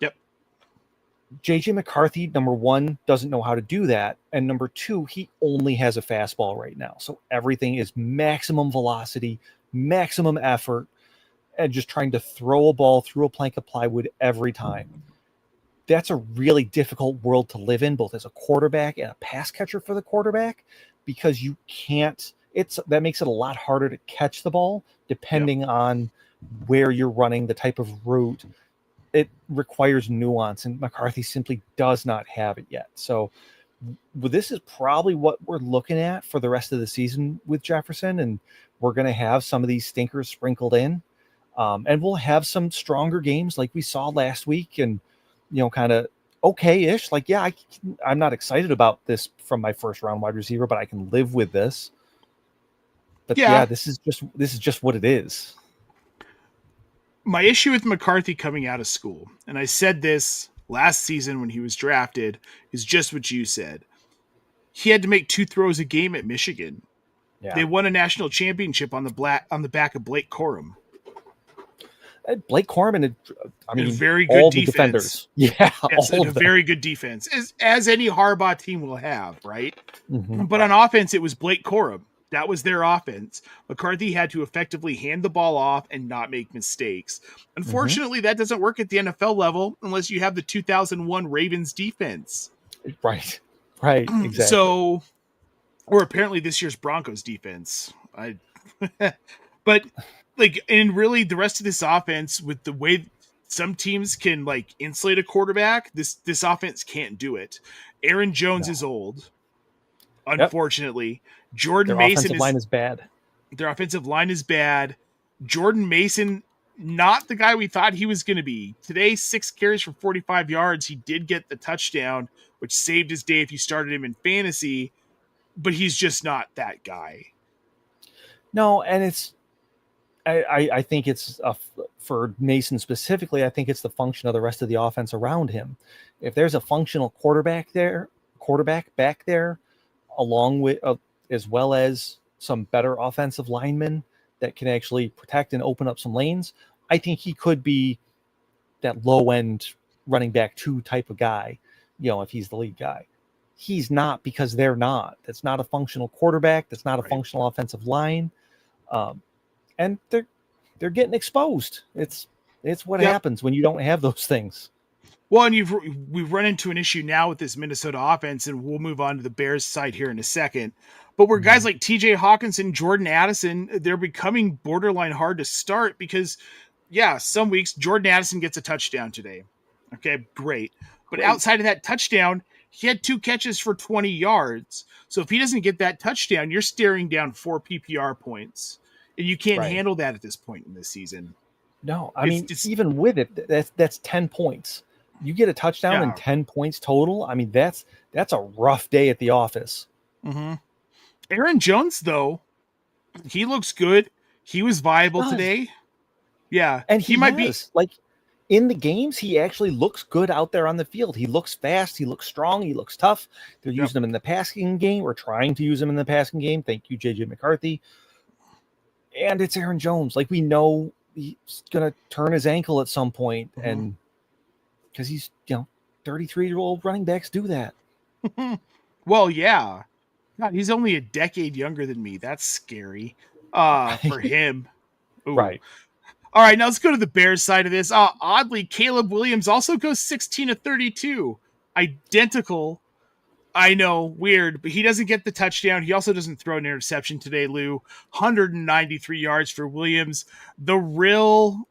Yep. JJ McCarthy, number one, doesn't know how to do that. And number two, he only has a fastball right now. So everything is maximum velocity, maximum effort, and just trying to throw a ball through a plank of plywood every time. That's a really difficult world to live in, both as a quarterback and a pass catcher for the quarterback, because you can't, that makes it a lot harder to catch the ball depending on where you're running, the type of route. It requires nuance, and McCarthy simply does not have it yet. So this is probably what we're looking at for the rest of the season with Jefferson, and we're going to have some of these stinkers sprinkled in. And we'll have some stronger games like we saw last week, and, kind of okay-ish. Like, yeah, I'm not excited about this from my first round wide receiver, but I can live with this. But yeah, this is just what it is. My issue with McCarthy coming out of school, and I said this last season when he was drafted, is just what you said. He had to make 2 throws a game at Michigan. Yeah. They won a national championship on the back of Blake Corum. Blake Corum and a very good defense. The defenders. Yeah, yes, a very good defense, as any Harbaugh team will have, right? Mm-hmm. But on offense, it was Blake Corum. That was their offense. McCarthy had to effectively hand the ball off and not make mistakes. Unfortunately, that doesn't work at the NFL level unless you have the 2001 Ravens defense. Right, exactly. So, or apparently this year's Broncos defense. But and really the rest of this offense, with the way some teams can insulate a quarterback, this offense can't do it. Aaron Jones is old, unfortunately. Yep. Jordan Mason offensive line is bad. Their offensive line is bad. Jordan Mason not the guy we thought he was going to be. Today, 6 carries for 45 yards. He did get the touchdown, which saved his day if you started him in fantasy, but he's just not that guy. No, and I think it's for Mason specifically. I think it's the function of the rest of the offense around him. If there's a functional quarterback back there, along with as well as some better offensive linemen that can actually protect and open up some lanes, I think he could be that low end running back 2 type of guy. If he's the lead guy, he's not, because they're not. That's not a functional quarterback. That's not a functional offensive line. And they're getting exposed. It's what happens when you don't have those things. Well, and we've run into an issue now with this Minnesota offense, and we'll move on to the Bears side here in a second. But where guys like TJ Hawkinson, Jordan Addison, they're becoming borderline hard to start because, some weeks Jordan Addison gets a touchdown today. Okay, great. But outside of that touchdown, he had 2 catches for 20 yards. So if he doesn't get that touchdown, you're staring down 4 PPR points. And you can't handle that at this point in this season. No, I mean, even with it, that's 10 points. You get a touchdown and 10 points total. I mean, that's a rough day at the office. Mm-hmm. Aaron Jones, though, he looks good. He was viable today. Yeah, and he might be like in the games. He actually looks good out there on the field. He looks fast. He looks strong. He looks tough. They're using him in the passing game. We're trying to use him in the passing game. Thank you, JJ McCarthy. And it's Aaron Jones. Like, we know he's going to turn his ankle at some point, and because he's, 33-year-old running backs do that. Well, yeah. God, he's only a decade younger than me. That's scary for him. Ooh. Right. All right, now let's go to the Bears side of this. Oddly, Caleb Williams also goes 16 of 32. Identical. I know, weird, but he doesn't get the touchdown. He also doesn't throw an interception today, Lou. 193 yards for Williams. The real,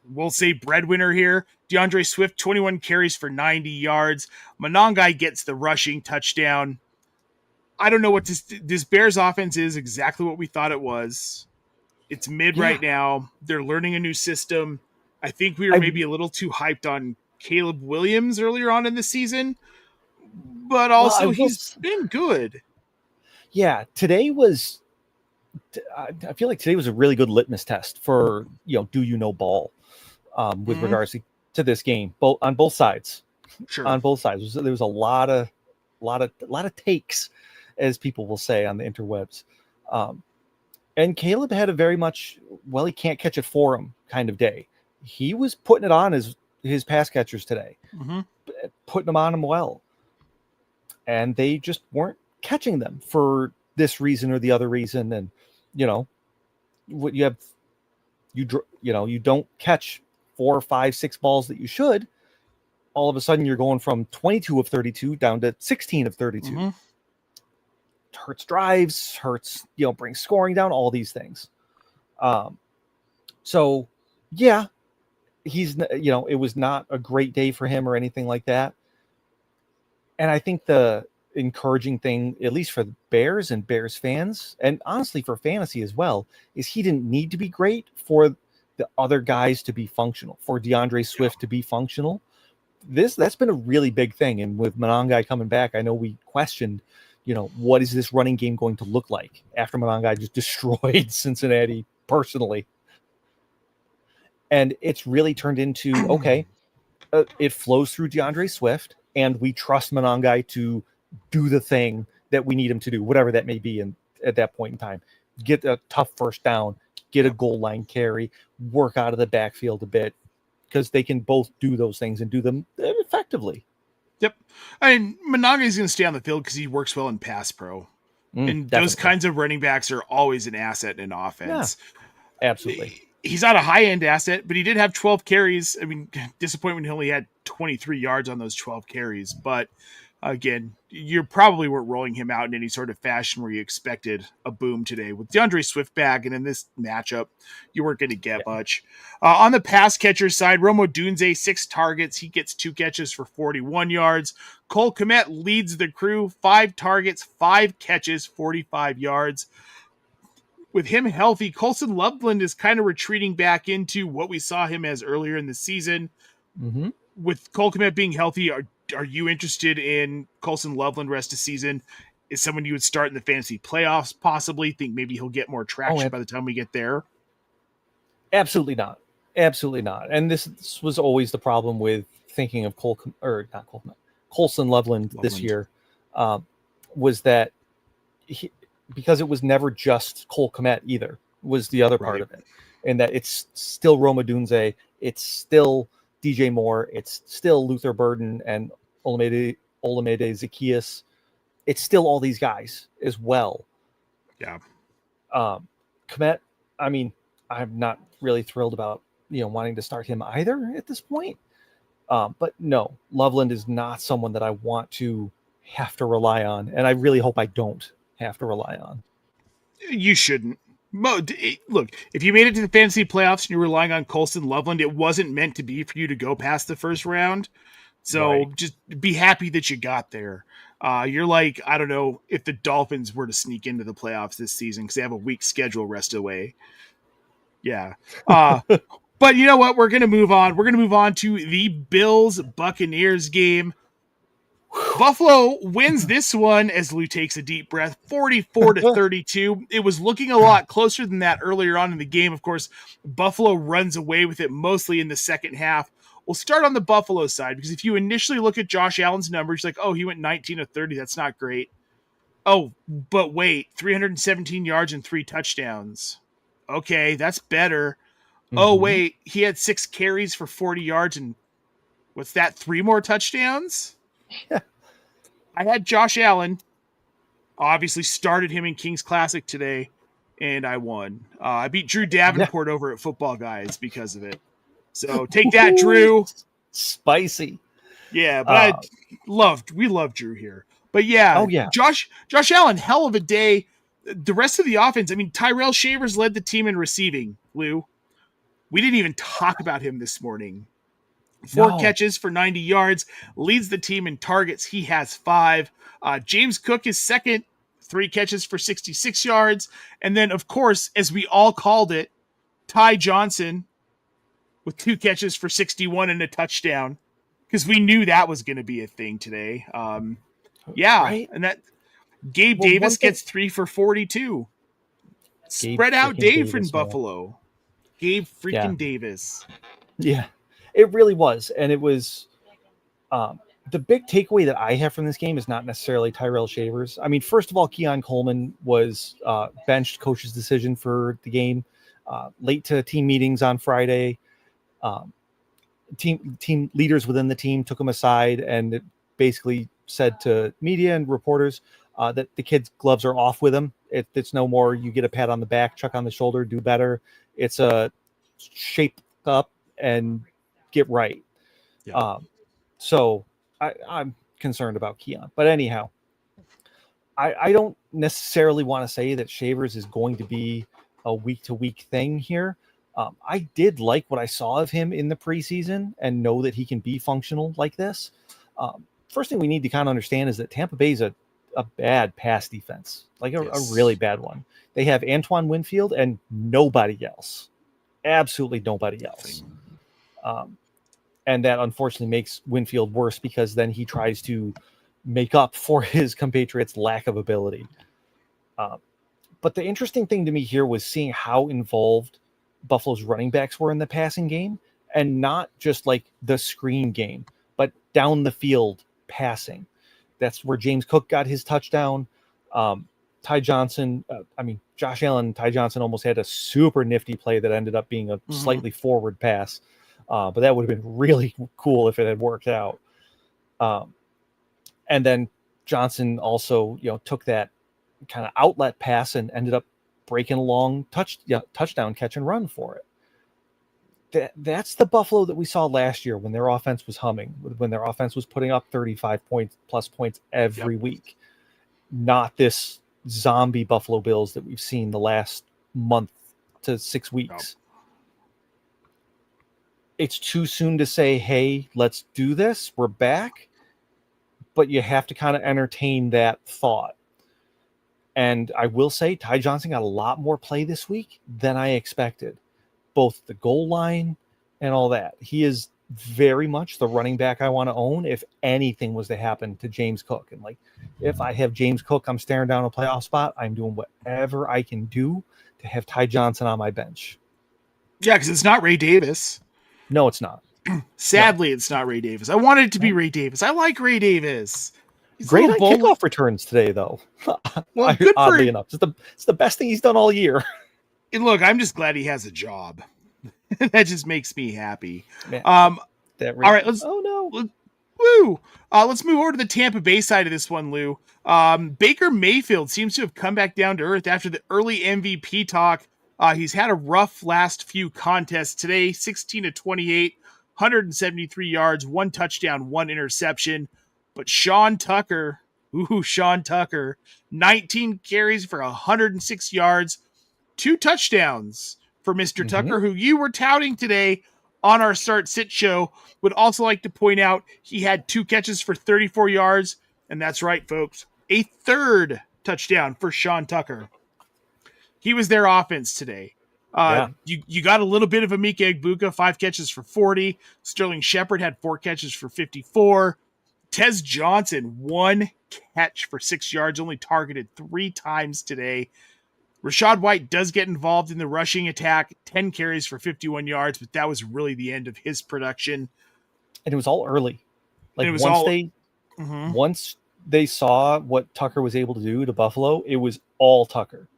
we'll say, breadwinner here, DeAndre Swift, 21 carries for 90 yards. Monangai gets the rushing touchdown. I don't know what this Bears offense is exactly what we thought it was. It's mid right now. They're learning a new system. I think we were maybe a little too hyped on Caleb Williams earlier on in the season. But also, he's been good. Yeah, today was. I feel like today was a really good litmus test for do you know ball, with regards to this game, on both sides. Sure. On both sides, there was a lot of takes, as people will say on the interwebs, and Caleb had a very much he can't catch it for him kind of day. He was putting it on his pass catchers today, putting them on him well. And they just weren't catching them for this reason or the other reason. And, what you don't catch 4, 5, 6 balls that you should. All of a sudden you're going from 22 of 32 down to 16 of 32. It hurts drives, brings scoring down, all these things. So yeah, he's, it was not a great day for him or anything like that. And I think the encouraging thing, at least for the Bears and Bears fans, and honestly for fantasy as well, is he didn't need to be great for the other guys to be functional, for DeAndre Swift to be functional. That's been a really big thing. And with Monangai coming back, I know we questioned, what is this running game going to look like after Monangai just destroyed Cincinnati personally. And it's really turned into, it flows through DeAndre Swift, and we trust Monangai to do the thing that we need him to do, whatever that may be at that point in time. Get a tough first down, get a goal line carry, work out of the backfield a bit, because they can both do those things and do them effectively. Yep. I mean, Monangai is going to stay on the field because he works well in pass pro. And definitely. Those kinds of running backs are always an asset in offense. Yeah, absolutely. He's not a high-end asset, but he did have 12 carries. I mean, disappointment, he only had 23 yards on those 12 carries. But, again, you probably weren't rolling him out in any sort of fashion where you expected a boom today. With DeAndre Swift back and in this matchup, you weren't going to get much. On the pass catcher side, Rome Odunze, 6 targets. He gets 2 catches for 41 yards. Cole Kmet leads the crew, 5 targets, 5 catches, 45 yards. with him healthy, Colson Loveland is kind of retreating back into what we saw him as earlier in the season. Mm-hmm. With Cole Kmet being healthy, are you interested in Colson Loveland rest of season? Is someone you would start in the fantasy playoffs possibly? Think maybe he'll get more traction by the time we get there? Absolutely not. Absolutely not. And this was always the problem with thinking of Colson Loveland this year, was that because it was never just Cole Kmet either, was the other part of it. And that it's still Roma Dunze, it's still DJ Moore, it's still Luther Burden and Olamide Zaccheaus. It's still all these guys as well. Yeah. Kmet, I mean, I'm not really thrilled about, wanting to start him either at this point. But no, Loveland is not someone that I want to have to rely on. And I really hope I don't have to rely on. You shouldn't. Look, if you made it to the fantasy playoffs and you're relying on Colson Loveland, it wasn't meant to be for you to go past the first round. So just be happy that you got there. You're like, I don't know if the Dolphins were to sneak into the playoffs this season because they have a weak schedule rest away. Yeah. But you know what? We're going to move on. We're going to move on to the Bills-Buccaneers game. Buffalo wins this one as Lou takes a deep breath, 44-32. It was looking a lot closer than that earlier on in the game. Of course, Buffalo runs away with it mostly in the second half. We'll start on the Buffalo side because if you initially look at Josh Allen's numbers, like, oh, he went 19 of 30. That's not great. Oh, but wait, 317 yards and 3 touchdowns. Okay, that's better. Mm-hmm. Oh, wait, he had 6 carries for 40 yards and what's that, 3 more touchdowns? Yeah. I had Josh Allen. Obviously started him in King's Classic today, and I won. I beat Drew Davenport over at Football Guys because of it. So take that, Drew. Spicy. Yeah, but we love Drew here. But yeah, Josh Allen, hell of a day. The rest of the offense, I mean, Tyrell Shavers led the team in receiving, Lou. We didn't even talk about him this morning. 4 catches for 90 yards, leads the team in targets. He has 5. James Cook is second, 3 catches for 66 yards. And then, of course, as we all called it, Ty Johnson with 2 catches for 61 and a touchdown because we knew that was going to be a thing today. Right? And that Gabe Davis gets 3 for 42. Spread out Dave from Buffalo. Gabe freaking Davis. Yeah. It really was. And it was the big takeaway that I have from this game is not necessarily Tyrell Shavers. I mean, first of all, Keon Coleman was benched, coach's decision for the game, late to team meetings on Friday. Team leaders within the team took him aside and it basically said to media and reporters that the kid's gloves are off with him. It's no more you get a pat on the back, chuck on the shoulder, do better. It's a shape up and get right. Yeah. So I'm concerned about Keon. But anyhow, I don't necessarily want to say that Shavers is going to be a week-to-week thing here. I did like what I saw of him in the preseason and know that he can be functional like this. First thing we need to kind of understand is that Tampa Bay is a bad pass defense, like a really bad one. They have Antoine Winfield and nobody else. Absolutely nobody else. And that unfortunately makes Winfield worse because then he tries to make up for his compatriots' lack of ability. But the interesting thing to me here was seeing how involved Buffalo's running backs were in the passing game, and not just like the screen game, but down the field passing. That's where James Cook got his touchdown. Josh Allen and Ty Johnson almost had a super nifty play that ended up being a slightly forward pass. But that would have been really cool if it had worked out. And then Johnson also, took that kind of outlet pass and ended up breaking a long touchdown catch and run for it. That's the Buffalo that we saw last year when their offense was humming, when their offense was putting up 35 plus points every week. Not this zombie Buffalo Bills that we've seen the last month to 6 weeks. It's too soon to say, hey, let's do this. We're back. But you have to kind of entertain that thought. And I will say Ty Johnson got a lot more play this week than I expected, both the goal line and all that. He is very much the running back I want to own if anything was to happen to James Cook. And like, if I have James Cook, I'm staring down a playoff spot. I'm doing whatever I can do to have Ty Johnson on my bench. Yeah, because it's not Ray Davis. No, it's not. Sadly, It's not Ray Davis. I wanted it to be Ray Davis. I like Ray Davis. He's great on kickoff returns today, though. Well, good oddly enough, it's the best thing he's done all year. And look, I'm just glad he has a job. That just makes me happy. Man, all right, let's. Oh no! Woo! Let's move over to the Tampa Bay side of this one, Lou. Baker Mayfield seems to have come back down to earth after the early MVP talk. He's had a rough last few contests today. 16-28, 173 yards, 1 touchdown, 1 interception. But Sean Tucker, 19 carries for 106 yards, 2 touchdowns for Mr. Tucker, who you were touting today on our Start Sit show. Would also like to point out he had 2 catches for 34 yards, and that's right, folks, a 3rd touchdown for Sean Tucker. He was their offense today. You got a little bit of Emeka Egbuka, 5 catches for 40. Sterling Shepard had 4 catches for 54. Tez Johnson, 1 catch for 6 yards, only targeted 3 times today. Rachaad White does get involved in the rushing attack, 10 carries for 51 yards, but that was really the end of his production. And it was all early. Like, it was once they saw what Tucker was able to do to Buffalo, it was all Tucker,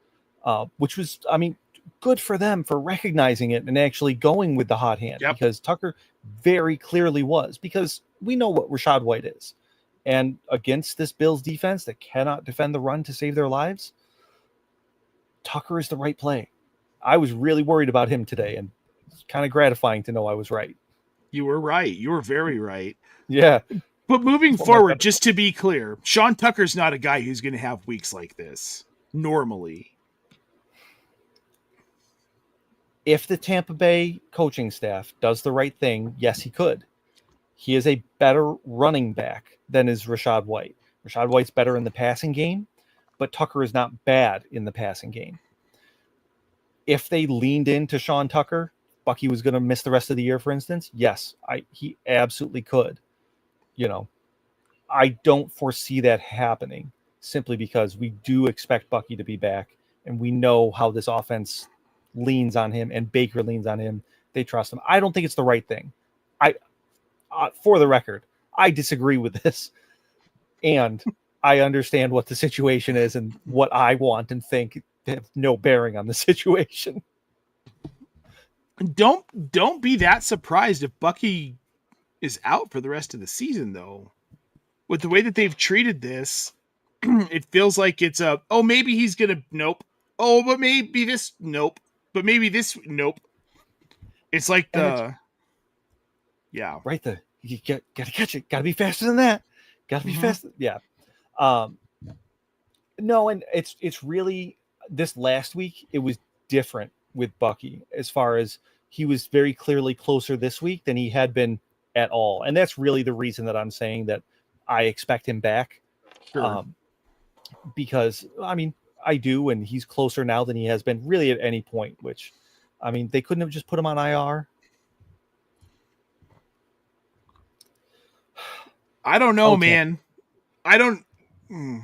which was, I mean, good for them for recognizing it and actually going with the hot hand, because Tucker very clearly was, because we know what Rachaad White is. And against this Bills defense that cannot defend the run to save their lives, Tucker is the right play. I was really worried about him today, and it's kind of gratifying to know I was right. You were right. You were very right. Yeah. But moving forward, just to be clear, Sean Tucker's not a guy who's going to have weeks like this normally. If the Tampa Bay coaching staff does the right thing, yes, he could. He is a better running back than is Rachaad White. Rachaad White's better in the passing game, but Tucker is not bad in the passing game. If they leaned into Sean Tucker, Bucky was going to miss the rest of the year, for instance. Yes, he absolutely could. You know, I don't foresee that happening simply because we do expect Bucky to be back, and we know how this offense leans on him and Baker leans on him. They trust him. I don't think it's the right thing. For the record, I disagree with this, and I understand what the situation is and what I want and think have no bearing on the situation. Don't be that surprised if Bucky is out for the rest of the season, though. With the way that they've treated this, it feels like it's maybe he's gonna nope. Oh, but maybe this nope. But maybe this nope. It's like right. You gotta catch it. Gotta be faster than that. Gotta be faster. Yeah. No, and it's really this last week. It was different with Bucky as far as he was very clearly closer this week than he had been at all, and that's really the reason that I'm saying that I expect him back. Sure. Because I mean, I do, and he's closer now than he has been really at any point, which, I mean, they couldn't have just put him on IR. I don't know, man. I don't know.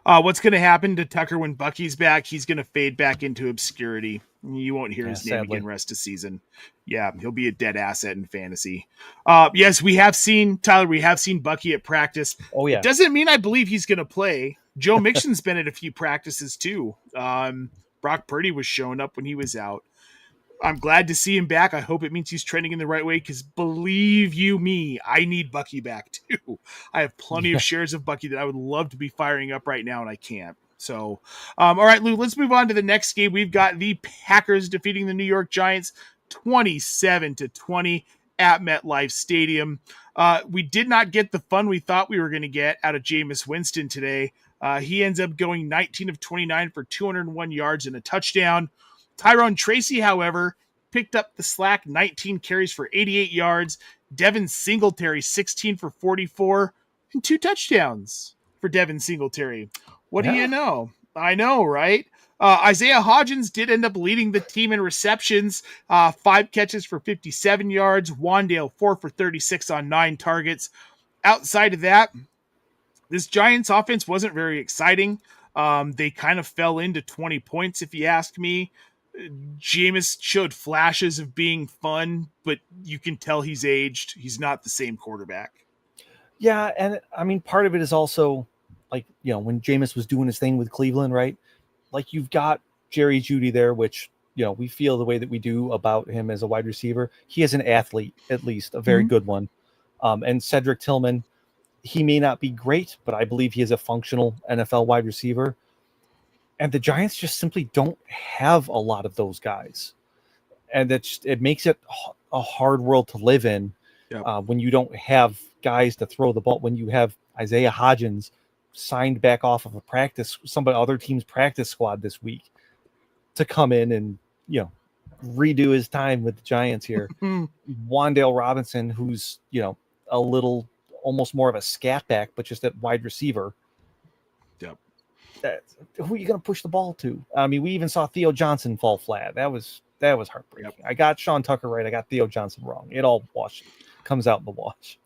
What's going to happen to Tucker when Bucky's back? He's going to fade back into obscurity. You won't hear his name again rest of season. Yeah, he'll be a dead asset in fantasy. Yes, we have seen Bucky at practice. Oh, yeah. It doesn't mean I believe he's going to play. Joe Mixon's been at a few practices too. Brock Purdy was showing up when he was out. I'm glad to see him back. I hope it means he's trending in the right way, because believe you me, I need Bucky back too. I have plenty of shares of Bucky that I would love to be firing up right now, and I can't. So, all right, Lou, let's move on to the next game. We've got the Packers defeating the New York Giants 27-20 at MetLife Stadium. We did not get the fun we thought we were going to get out of Jameis Winston today. He ends up going 19 of 29 for 201 yards and a touchdown. Tyrone Tracy, however, picked up the slack, 19 carries for 88 yards. Devin Singletary, 16 for 44 and 2 touchdowns. for Devin Singletary. What do Yeah. you know? I know, right? Isaiah Hodgins did end up leading the team in receptions, 5 catches for 57 yards. Wandale 4 for 36 on 9 targets. Outside of that, this Giants offense wasn't very exciting. They kind of fell into 20 points, if you ask me. Jameis showed flashes of being fun, but you can tell he's aged. He's not the same quarterback. Yeah, and I mean, part of it is also like, when Jameis was doing his thing with Cleveland, right? Like, you've got Jerry Jeudy there, which, we feel the way that we do about him as a wide receiver. He is an athlete, at least, a very good one. And Cedric Tillman, he may not be great, but I believe he is a functional NFL wide receiver. And the Giants just simply don't have a lot of those guys. And it makes it a hard world to live in. Yep. When you don't have guys to throw the ball, when you have Isaiah Hodgins signed back off of other team's practice squad this week to come in and, redo his time with the Giants here. Wandale Robinson, who's, a little, almost more of a scat back, but just at wide receiver. Yep. Who are you going to push the ball to? I mean, we even saw Theo Johnson fall flat. That was heartbreaking. Yep. I got Sean Tucker right. I got Theo Johnson wrong. It all comes out in the wash.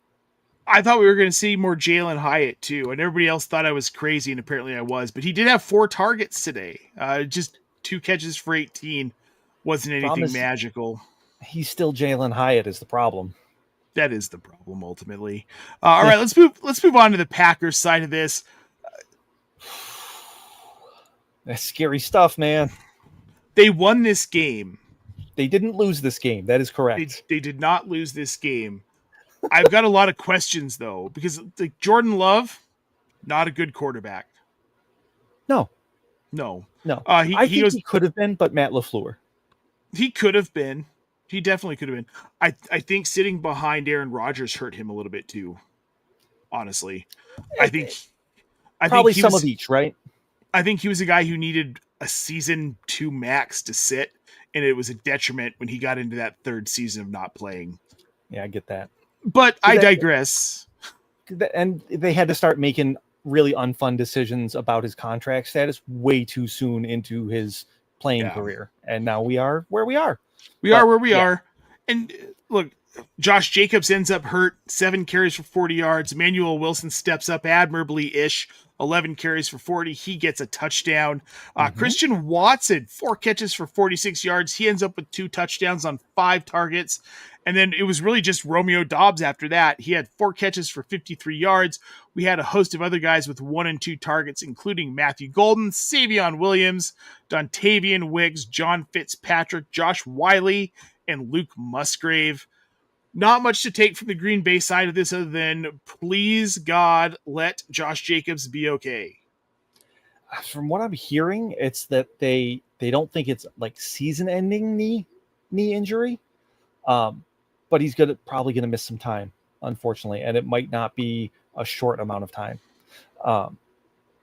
I thought we were going to see more Jalen Hyatt too, and everybody else thought I was crazy, and apparently I was. But he did have 4 targets today. Just 2 catches for 18. Wasn't anything magical. He's still Jalen Hyatt is the problem. That is the problem ultimately. All right, let's move on to the Packers side of this. That's scary stuff, man. They won this game. They didn't lose this game. That is correct. They did not lose this game. I've got a lot of questions, though, because Jordan Love, not a good quarterback. No. I think he could have been, but Matt LaFleur. He could have been. He definitely could have been. I think sitting behind Aaron Rodgers hurt him a little bit, too, honestly. I think some of each, right? I think he was a guy who needed a season 2 max to sit, and it was a detriment when he got into that 3rd season of not playing. Yeah, I get that. But I digress. And they had to start making really unfun decisions about his contract status way too soon into his playing career. And now we are where we are. We are where we are. And look, Josh Jacobs ends up hurt, 7 carries for 40 yards. Emmanuel Wilson steps up admirably-ish, 11 carries for 40. He gets a touchdown. Christian Watson, 4 catches for 46 yards. He ends up with 2 touchdowns on 5 targets. And then it was really just Romeo Doubs after that. He had 4 catches for 53 yards. We had a host of other guys with 1 and 2 targets, including Matthew Golden, Savion Williams, Dontavian Wiggs, John Fitzpatrick, Josh Wiley, and Luke Musgrave. Not much to take from the Green Bay side of this other than, please, God, let Josh Jacobs be okay. From what I'm hearing, it's that they don't think it's like season-ending knee injury, but he's probably going to miss some time, unfortunately, and it might not be a short amount of time.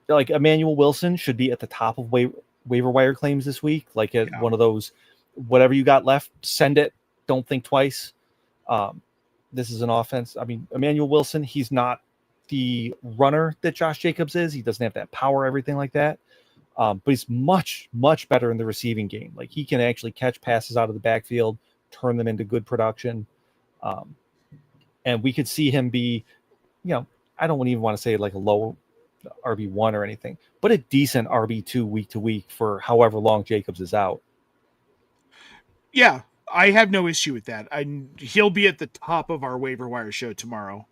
Like Emmanuel Wilson should be at the top of waiver wire claims this week, like one of those, whatever you got left, send it, don't think twice. This is an offense. I mean, Emmanuel Wilson, he's not the runner that Josh Jacobs is. He doesn't have that power, everything like that. But he's much, much better in the receiving game. Like, he can actually catch passes out of the backfield, turn them into good production. And we could see him be, I don't even want to say like a low RB1 or anything, but a decent RB2 week to week for however long Jacobs is out. Yeah. I have no issue with that. He'll be at the top of our waiver wire show tomorrow.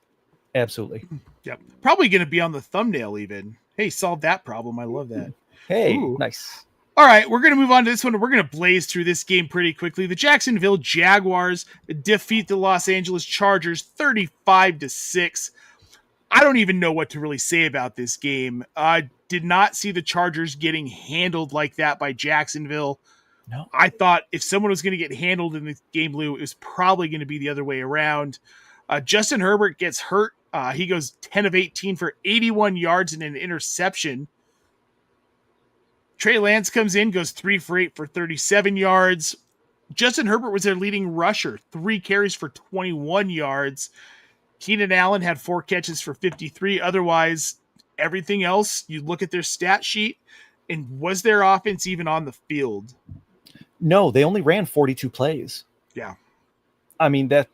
Absolutely. Yep. Probably going to be on the thumbnail even. Hey, solve that problem. I love that. Hey, nice. All right, we're going to move on to this one. We're going to blaze through this game pretty quickly. The Jacksonville Jaguars defeat the Los Angeles Chargers 35-6. I don't even know what to really say about this game. I did not see the Chargers getting handled like that by Jacksonville. No. I thought if someone was going to get handled in the game, Lou, it was probably going to be the other way around. Justin Herbert gets hurt. He goes 10 of 18 for 81 yards and an interception. Trey Lance comes in, goes 3 for 8 for 37 yards. Justin Herbert was their leading rusher, 3 carries for 21 yards. Keenan Allen had 4 catches for 53. Otherwise, everything else, you look at their stat sheet, and was their offense even on the field? No, they only ran 42 plays. Yeah. I mean, that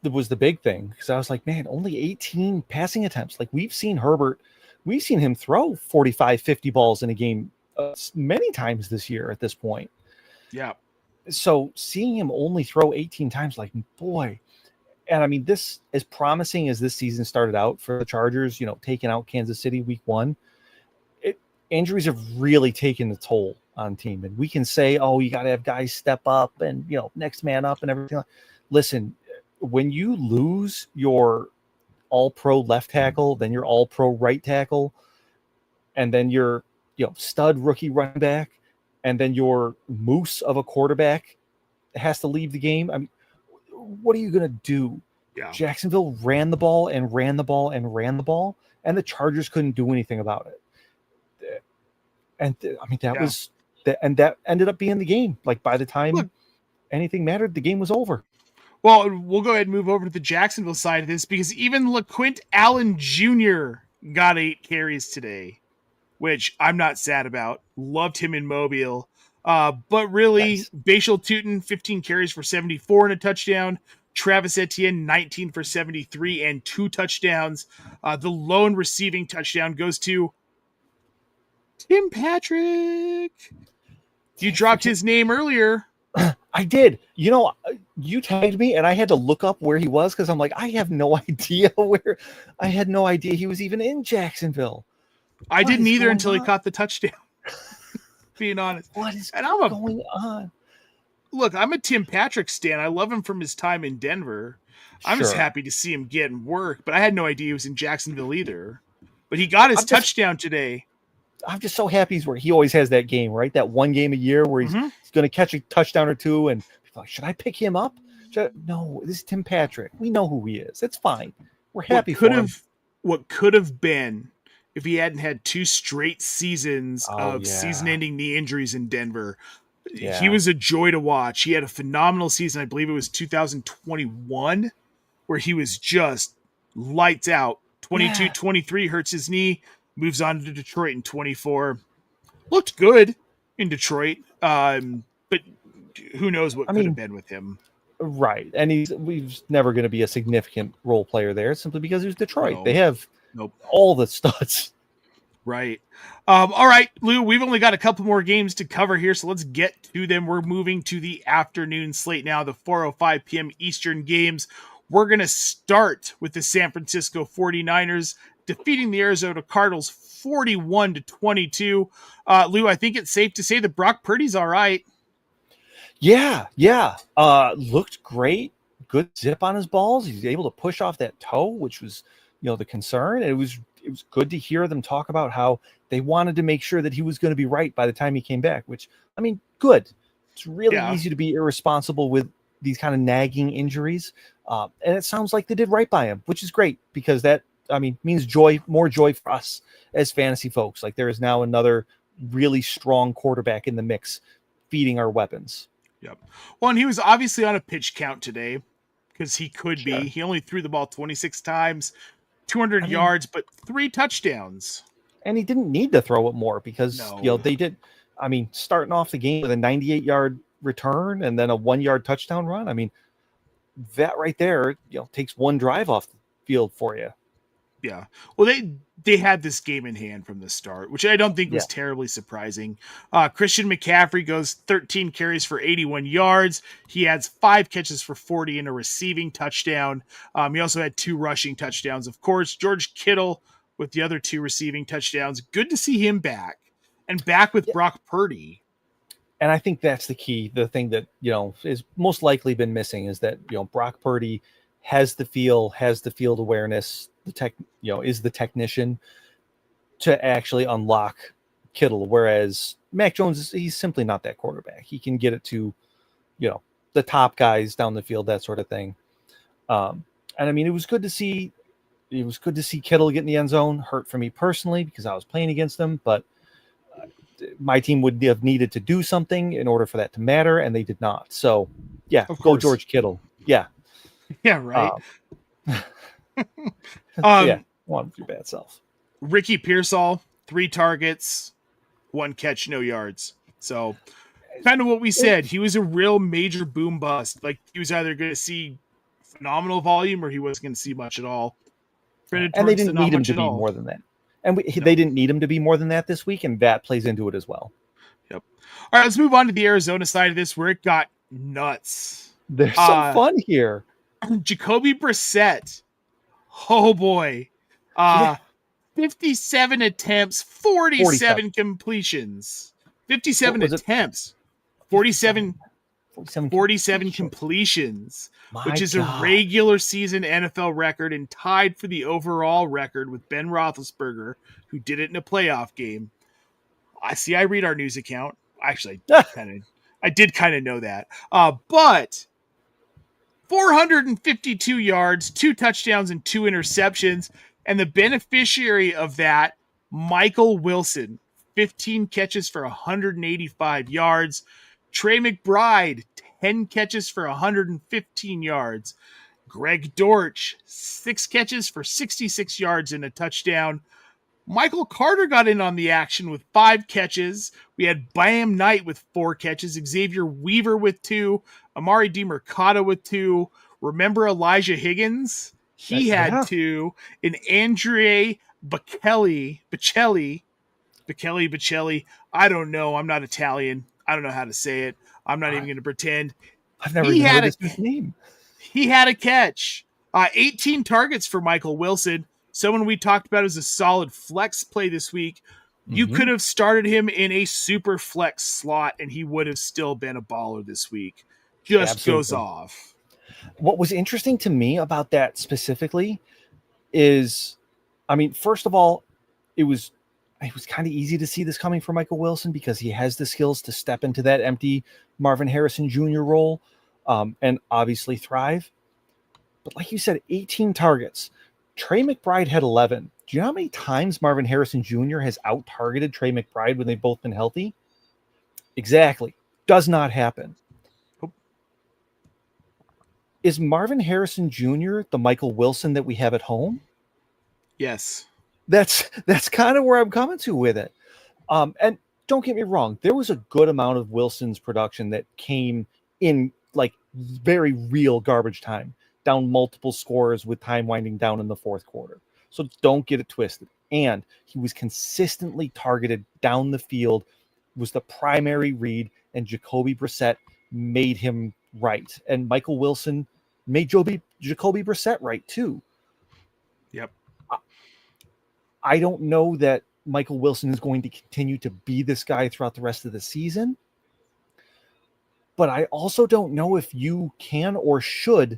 was the big thing, because I was like, man, only 18 passing attempts. Like, we've seen him throw 45, 50 balls in a game many times this year at this point. Yeah. So seeing him only throw 18 times, like, boy. And I mean, this, as promising as this season started out for the Chargers, taking out Kansas City week 1, injuries have really taken the toll on the team. And we can say, oh, you got to have guys step up and, next man up and everything. Listen, when you lose your all-pro left tackle, then your all-pro right tackle, and then your stud rookie running back, and then your moose of a quarterback has to leave the game, I mean, what are you going to do? Yeah. Jacksonville ran the ball and ran the ball and ran the ball, and the Chargers couldn't do anything about it. And I mean, that ended up being the game. Like, by the time anything mattered, the game was over. Well, we'll go ahead and move over to the Jacksonville side of this, because even LaQuint Allen Jr. got 8 carries today, which I'm not sad about. Loved him in Mobile. But really, nice. Bashal Tutin, 15 carries for 74 and a touchdown. Travis Etienne, 19 for 73 and 2 touchdowns. The lone receiving touchdown goes to Tim Patrick. You dropped his name earlier. I did. You tagged me, and I had to look up where he was, because I'm like, I have no idea where. I had no idea he was even in Jacksonville. I didn't either until he caught the touchdown. Being honest, what is going on? Look, I'm a Tim Patrick stan. I love him from his time in Denver. I'm just happy to see him getting work, but I had no idea he was in Jacksonville either. But he got his touchdown today. I'm just so happy he's where he always has that game, right? That one game a year where he's going to catch a touchdown or two, and people are like, should I pick him up? No, this is Tim Patrick. We know who he is. It's fine. We're happy for him. What could have been if he hadn't had 2 straight seasons of season-ending knee injuries in Denver. Yeah. He was a joy to watch. He had a phenomenal season. I believe it was 2021, where he was just lights out. 22-23 hurts his knee, moves on to Detroit in 24. Looked good in Detroit, but who knows what could have been with him. Right, and he's never going to be a significant role player there, simply because he's Detroit. No. They have all the studs. Right. All right, Lou, we've only got a couple more games to cover here, so let's get to them. We're moving to the afternoon slate now, the 4:05 p.m. Eastern games. We're going to start with the San Francisco 49ers defeating the Arizona Cardinals 41-22. Lou, I think it's safe to say that Brock Purdy's all right. Yeah. Looked great. Good zip on his balls. He's able to push off that toe, which was, the concern. It was good to hear them talk about how they wanted to make sure that he was going to be right by the time he came back, which, I mean, good. It's really easy to be irresponsible with these kind of nagging injuries. And it sounds like they did right by him, which is great, because that, means more joy for us as fantasy folks. Like, there is now another really strong quarterback in the mix feeding our weapons. Yep. Well, and he was obviously on a pitch count today, because he could be. He only threw the ball 26 times, 200 yards, but 3 touchdowns. And he didn't need to throw it more, because they did. Starting off the game with a 98-yard return and then a 1-yard touchdown run. That right there, takes one drive off the field for you. Yeah. Well, they had this game in hand from the start, which I don't think was terribly surprising. Christian McCaffrey goes 13 carries for 81 yards. He adds 5 catches for 40 and a receiving touchdown. He also had 2 rushing touchdowns. Of course, George Kittle with the other 2 receiving touchdowns. Good to see him back, and back with Brock Purdy. And I think that's the key. The thing that, is most likely been missing is that, Brock Purdy has the field awareness, is the technician to actually unlock Kittle. Whereas Mac Jones, he's simply not that quarterback. He can get it to, the top guys down the field, that sort of thing. And it was good to see. It was good to see Kittle get in the end zone. Hurt for me personally, because I was playing against him, but my team would have needed to do something in order for that to matter, and they did not. So, go George Kittle. Yeah. Yeah, right. One of your bad self. Ricky Pearsall, 3 targets, 1 catch, no yards. So kind of what we said. He was a real major boom bust. Like he was either going to see phenomenal volume or he wasn't going to see much at all. And they didn't need him to be more than that. And they didn't need him to be more than that this week, and that plays into it as well. Yep. All right, let's move on to the Arizona side of this where it got nuts. There's some fun here. Jacoby Brissett. Oh, boy. 57 attempts, 47 completions. 57 attempts, 47 completions, which is a regular season NFL record and tied for the overall record with Ben Roethlisberger, who did it in a playoff game. I read our news account. Actually, I did kind of know that. But 452 yards, 2 touchdowns, and 2 interceptions. And the beneficiary of that, Michael Wilson, 15 catches for 185 yards. Trey McBride, 10 catches for 115 yards. Greg Dortch, 6 catches for 66 yards and a touchdown. Michael Carter got in on the action with 5 catches. We had Bam Knight with 4 catches. Xavier Weaver with 2. Amari DiMercato with 2. Remember Elijah Higgins? He had 2. And Andre Bacelli. I don't know. I'm not Italian. I don't know how to say it. I'm not even going to pretend. I've never even heard his name. He had a catch. 18 targets for Michael Wilson. Someone we talked about as a solid flex play this week. You could have started him in a super flex slot, and he would have still been a baller this week. Just goes off. What was interesting to me about that specifically is, I mean, first of all, it was kind of easy to see this coming for Michael Wilson because he has the skills to step into that empty Marvin Harrison Jr. role and obviously thrive. But like you said, 18 targets. Trey McBride had 11. Do you know how many times Marvin Harrison Jr. has out-targeted Trey McBride when they've both been healthy? Exactly. Does not happen. Is Marvin Harrison Jr. the Michael Wilson that we have at home? Yes. That's kind of where I'm coming to with it. And don't get me wrong, there was a good amount of Wilson's production that came in like very real garbage time, down multiple scores with time winding down in the fourth quarter. So don't get it twisted. And he was consistently targeted down the field, was the primary read, and Jacoby Brissett made him right. And Michael Wilson made Jacoby Brissett right too. Yep. I don't know that Michael Wilson is going to continue to be this guy throughout the rest of the season. But I also don't know if you can or should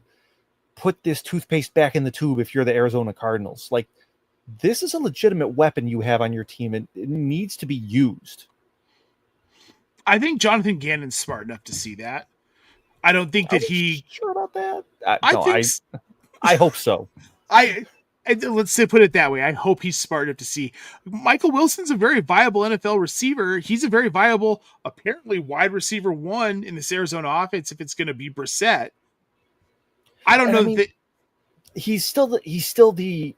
put this toothpaste back in the tube if you're the Arizona Cardinals. Like, this is a legitimate weapon you have on your team, and it needs to be used. I think Jonathan Gannon's smart enough to see that. I don't think that he... Sure about that? I hope so. Let's put it that way. I hope he's smart enough to see. Michael Wilson's a very viable NFL receiver. He's a very viable, apparently, wide receiver 1 in this Arizona offense if it's going to be Brissett. I don't know that he's still the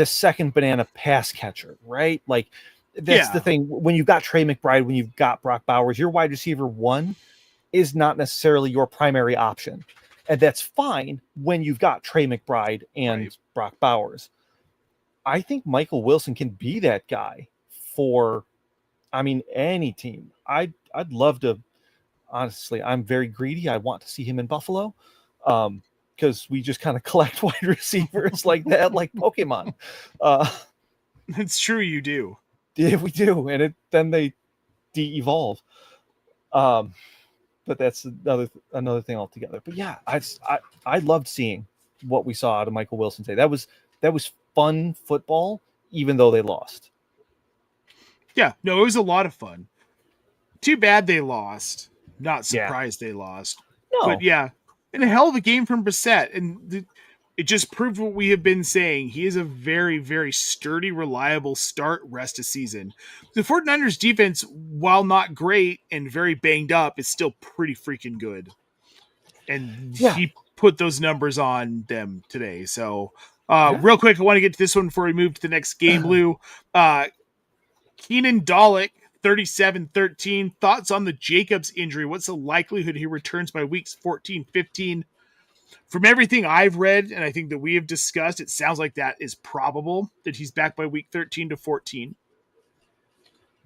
second banana pass catcher, right? Like, that's the thing. When you've got Trey McBride, when you've got Brock Bowers, your wide receiver 1 is not necessarily your primary option. And that's fine when you've got Trey McBride and Brock Bowers. I think Michael Wilson can be that guy for, any team. I'd love to, honestly, I'm very greedy. I want to see him in Buffalo because we just kind of collect wide receivers like that, like Pokemon. It's true, you do. Yeah, we do. And then they de-evolve. But that's another thing altogether. But yeah, I loved seeing what we saw out of Michael Wilson today. That was fun football, even though they lost. Yeah, no, it was a lot of fun. Too bad they lost. Not surprised they lost. No. But yeah, and a hell of a game from Brissett. And it just proved what we have been saying. He is a very, very sturdy, reliable start rest of season. The 49ers defense, while not great and very banged up, is still pretty freaking good. And he put those numbers on them today. So Real quick, I want to get to this one before we move to the next game, Lou. Keenan Dollick, 37-13. Thoughts on the Jacobs injury? What's the likelihood he returns by weeks 14, 15? From everything I've read, and I think that we have discussed, it sounds like that is probable, that he's back by week 13 to 14.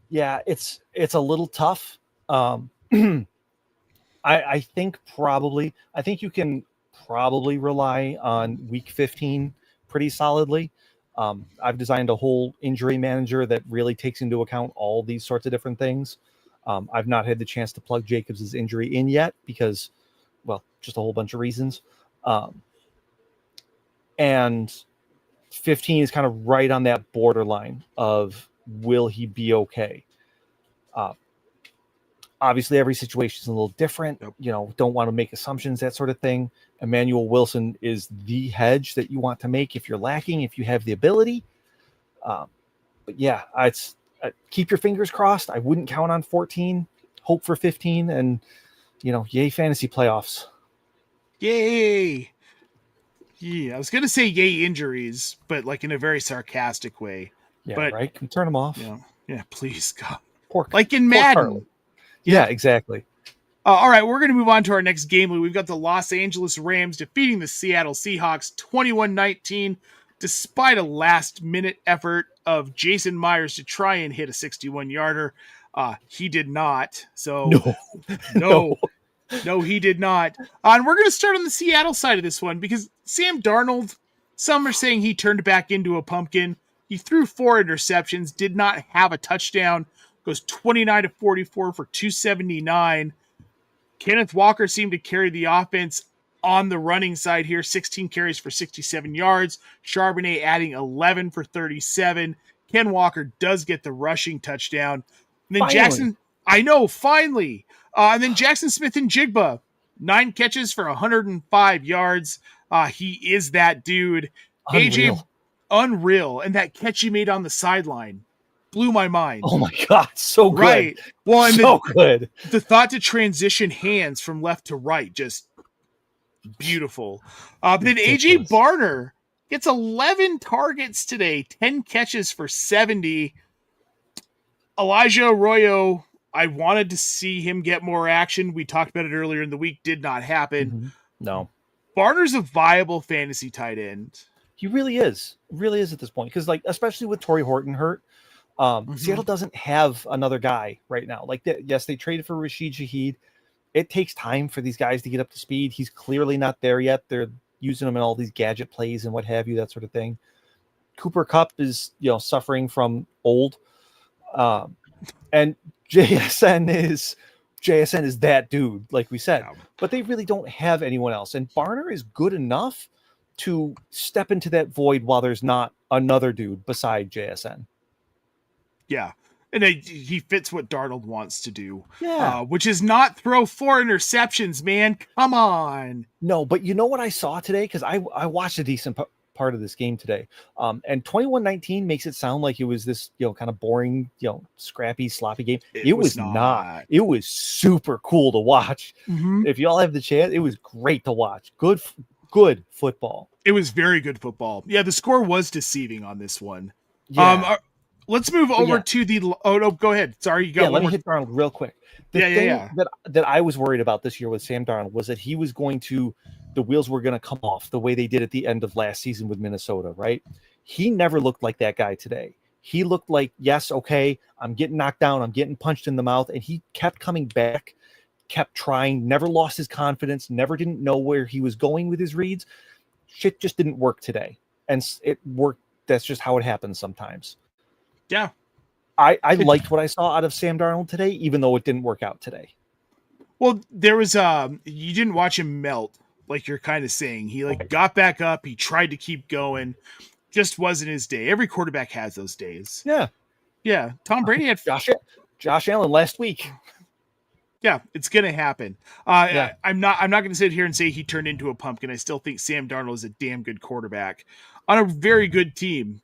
Yeah, it's a little tough. I think you can probably rely on week 15 pretty solidly. I've designed a whole injury manager that really takes into account all these sorts of different things. I've not had the chance to plug Jacobs' injury in yet because, well, just a whole bunch of reasons. And 15 is kind of right on that borderline of will he be okay? Obviously, every situation is a little different. Yep. Don't want to make assumptions, that sort of thing. Emmanuel Wilson is the hedge that you want to make if you're lacking, if you have the ability. But yeah, keep your fingers crossed. I wouldn't count on 14. Hope for 15, and yay fantasy playoffs. Yay! Yeah, I was gonna say yay injuries, but like in a very sarcastic way. Yeah, but, right. Can we turn them off? Yeah, please, God. Pork. Like in Madden. Carly. Yeah, exactly. All right, we're going to move on to our next game. We've got the Los Angeles Rams defeating the Seattle Seahawks 21-19, despite a last-minute effort of Jason Myers to try and hit a 61-yarder. He did not. So no, he did not. And we're going to start on the Seattle side of this one because Sam Darnold, some are saying he turned back into a pumpkin. He threw 4 interceptions, did not have a touchdown. Goes 29-44 for 279. Kenneth Walker seemed to carry the offense on the running side here. 16 carries for 67 yards. Charbonnet adding 11 for 37. Ken Walker does get the rushing touchdown. And then finally. Jackson, I know, finally. And then Jackson Smith and Jigba, 9 catches for 105 yards. He is that dude. Unreal. AJ, unreal. And that catch he made on the sideline blew my mind. Oh my God, so good. Right. Well, and so good. The thought to transition hands from left to right, just beautiful. But then AJ Barner gets 11 targets today, 10 catches for 70. Elijah Arroyo, I wanted to see him get more action. We talked about it earlier in the week, did not happen. Mm-hmm. No. Barner's a viable fantasy tight end. He really is. Really is at this point. Because, especially with Torrey Horton hurt, Seattle doesn't have another guy right now. Yes, they traded for Rashid Shaheed. It takes time for these guys to get up to speed. He's clearly not there yet. They're using him in all these gadget plays and what have you, that sort of thing. Cooper Kupp is, suffering from old. And JSN is that dude, like we said. Yeah. But they really don't have anyone else. And Barner is good enough to step into that void while there's not another dude beside JSN. Yeah, and he fits what Darnold wants to do. Yeah, which is not throw 4 interceptions, man. Come on. No, but you know what I saw today? Because I watched a decent part of this game today. And 21-19 makes it sound like it was this, kind of boring, scrappy, sloppy game. It was not. It was super cool to watch. Mm-hmm. If y'all have the chance, it was great to watch. Good football. It was very good football. Yeah, the score was deceiving on this one. Yeah. Let's move over to the. Oh no, go ahead. Sorry, you got. Yeah, let me hit Darnold real quick. The thing that I was worried about this year with Sam Darnold was that he was the wheels were going to come off the way they did at the end of last season with Minnesota. Right? He never looked like that guy today. He looked like, yes, okay, I'm getting knocked down, I'm getting punched in the mouth, and he kept coming back, kept trying, never lost his confidence, never didn't know where he was going with his reads. Shit just didn't work today, and it worked. That's just how it happens sometimes. Yeah. I liked what I saw out of Sam Darnold today, even though it didn't work out today. Well, there was you didn't watch him melt, like you're kind of saying. He got back up, he tried to keep going, just wasn't his day. Every quarterback has those days. Yeah. Yeah. Tom Brady had Josh Allen last week. Yeah, it's gonna happen. I'm not gonna sit here and say he turned into a pumpkin. I still think Sam Darnold is a damn good quarterback on a very good team.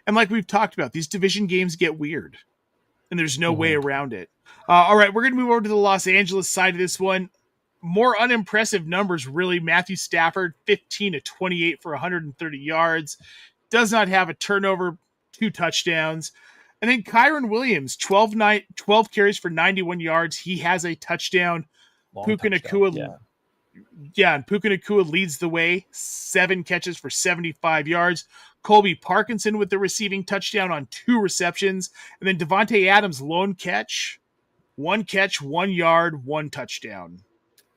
And like we've talked about, these division games get weird, and there's no way around it. All right, we're gonna move over to the Los Angeles side of this one. more unimpressive numbers, really. Matthew Stafford, 15 to 28 for 130 yards. Does not have a turnover, 2 touchdowns. And then Kyron Williams, 12 carries for 91 yards. He has a touchdown. Puka Nacua, and Puka Nacua leads the way, 7 catches for 75 yards. Colby Parkinson with the receiving touchdown on 2 receptions. And then Devontae Adams, lone catch, 1 yard, 1 touchdown.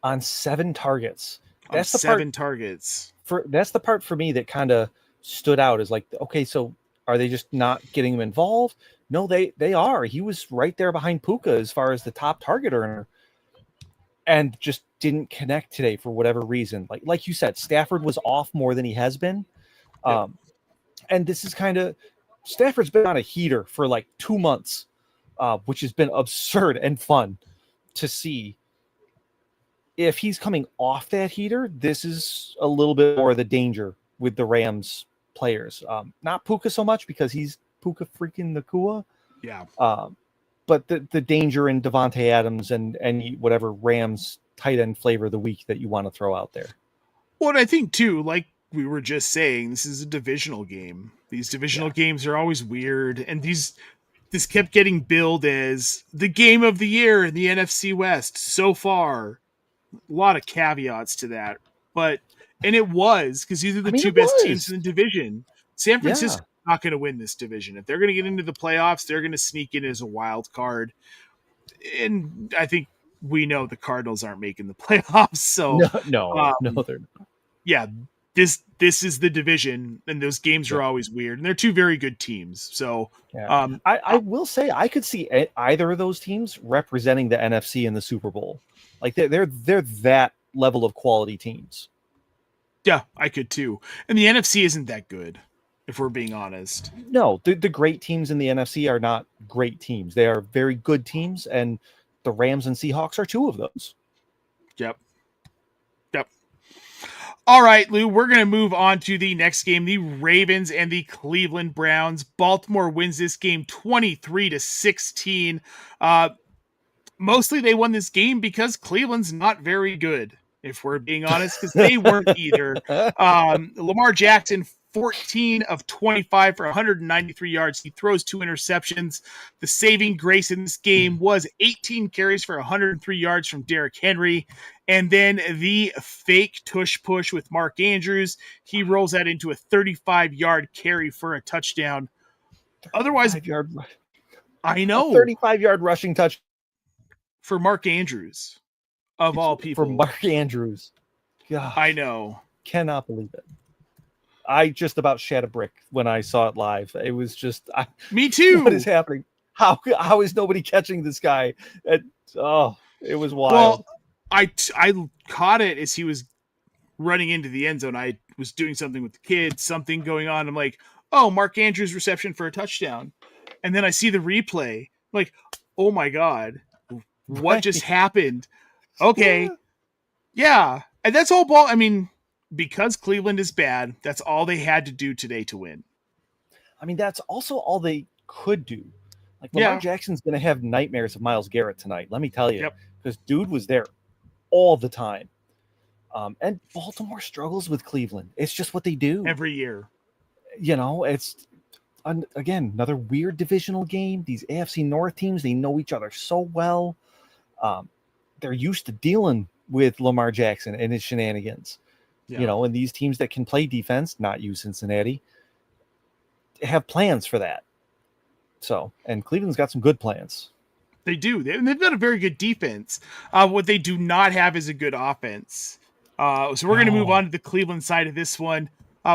On 7 targets. That's the 7 targets. That's the part for me that kind of stood out, is like, okay, so are they just not getting him involved? No, they are. He was right there behind Puka as far as the top target earner, and just didn't connect today for whatever reason. Like you said, Stafford was off more than he has been. Yep. And this is kind of, Stafford's been on a heater for like 2 months, which has been absurd and fun to see. If he's coming off that heater, this is a little bit more of the danger with the Rams players. Not Puka so much, because he's Puka freaking Nacua. Yeah. But the danger in Devontae Adams and whatever Rams tight end flavor of the week that you want to throw out there. Well, I think too, like we were just saying, this is a divisional game. These divisional games are always weird, and this kept getting billed as the game of the year in the NFC West so far. A lot of caveats to that, and it was, because these are the two best teams in the division. San Francisco's not going to win this division. If they're going to get into the playoffs, they're going to sneak in as a wild card. And I think we know the Cardinals aren't making the playoffs. So no, they're not. Yeah, this is the division, and those games are always weird. And they're 2 very good teams. So I will say I could see either of those teams representing the NFC in the Super Bowl. Like they're that level of quality teams. Yeah, I could too. And the NFC isn't that good, if we're being honest. No, the great teams in the NFC are not great teams. They are very good teams, and the Rams and Seahawks are 2 of those. Yep. All right, Lou, we're going to move on to the next game, the Ravens and the Cleveland Browns. Baltimore wins this game 23-16. Mostly they won this game because Cleveland's not very good, if we're being honest, because they weren't either. Lamar Jackson, 14 of 25 for 193 yards. He throws 2 interceptions. The saving grace in this game was 18 carries for 103 yards from Derrick Henry. And then the fake tush push with Mark Andrews. He rolls that into a 35-yard carry for a touchdown. Otherwise, I know. 35-yard rushing touch for Mark Andrews, of all people. For Mark Andrews. God, I know. Cannot believe it. I just about shat a brick when I saw it live. It was just... Me too. What is happening? How is nobody catching this guy? It was wild. Well, I caught it as he was running into the end zone. I was doing something with the kids, something going on. I'm like, oh, Mark Andrews reception for a touchdown. And then I see the replay. I'm like, oh my God. What just happened? Okay. Yeah. And that's all ball. I mean, because Cleveland is bad, that's all they had to do today to win. I mean, that's also all they could do. Like, Lamar Jackson's going to have nightmares of Myles Garrett tonight, let me tell you. Because dude was there all the time. And Baltimore struggles with Cleveland. It's just what they do. Every year. You know, it's, again, another weird divisional game. These AFC North teams, they know each other so well. They're used to dealing with Lamar Jackson and his shenanigans. Yeah. You know, and these teams that can play defense, not you, Cincinnati, have plans for that. So, and Cleveland's got some good plans. They do. They've got a very good defense. What they do not have is a good offense. So we're going to move on to the Cleveland side of this one.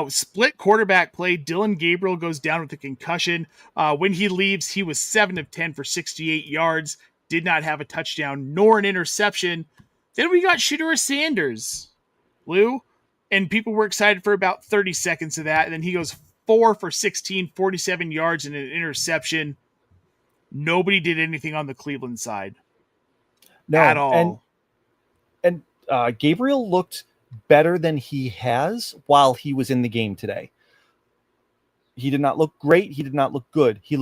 Split quarterback play. Dillon Gabriel goes down with a concussion. When he leaves, he was 7 of 10 for 68 yards. Did not have a touchdown nor an interception. Then we got Shedeur Sanders, Lou, and people were excited for about 30 seconds of that. And then he goes 4 for 16, 47 yards and an interception. Nobody did anything on the Cleveland side. No, at all. And Gabriel looked better than he has while he was in the game today. He did not look great. He did not look good. He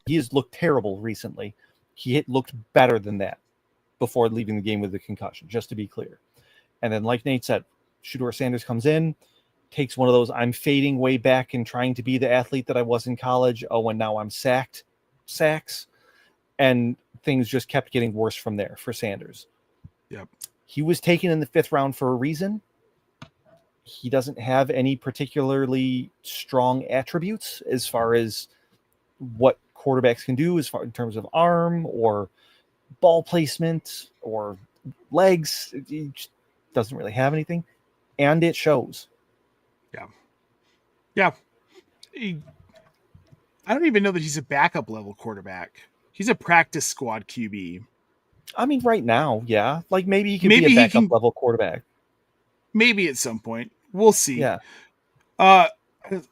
has looked terrible recently. He looked better than that. before leaving the game with a concussion, just to be clear. And then, like Nate said, Shedeur Sanders comes in, takes one of those I'm fading way back and trying to be the athlete that I was in college. Oh, and now I'm sacks. And things just kept getting worse from there for Sanders. Yep. He was taken in the 5th round for a reason. He doesn't have any particularly strong attributes as far as what quarterbacks can do as far in terms of arm or ball placement or legs. He just doesn't really have anything. And it shows. Yeah. I don't even know that he's a backup level quarterback. He's a practice squad QB. I mean, right now, yeah. Like maybe he could be a backup level quarterback. Maybe at some point. We'll see. Yeah.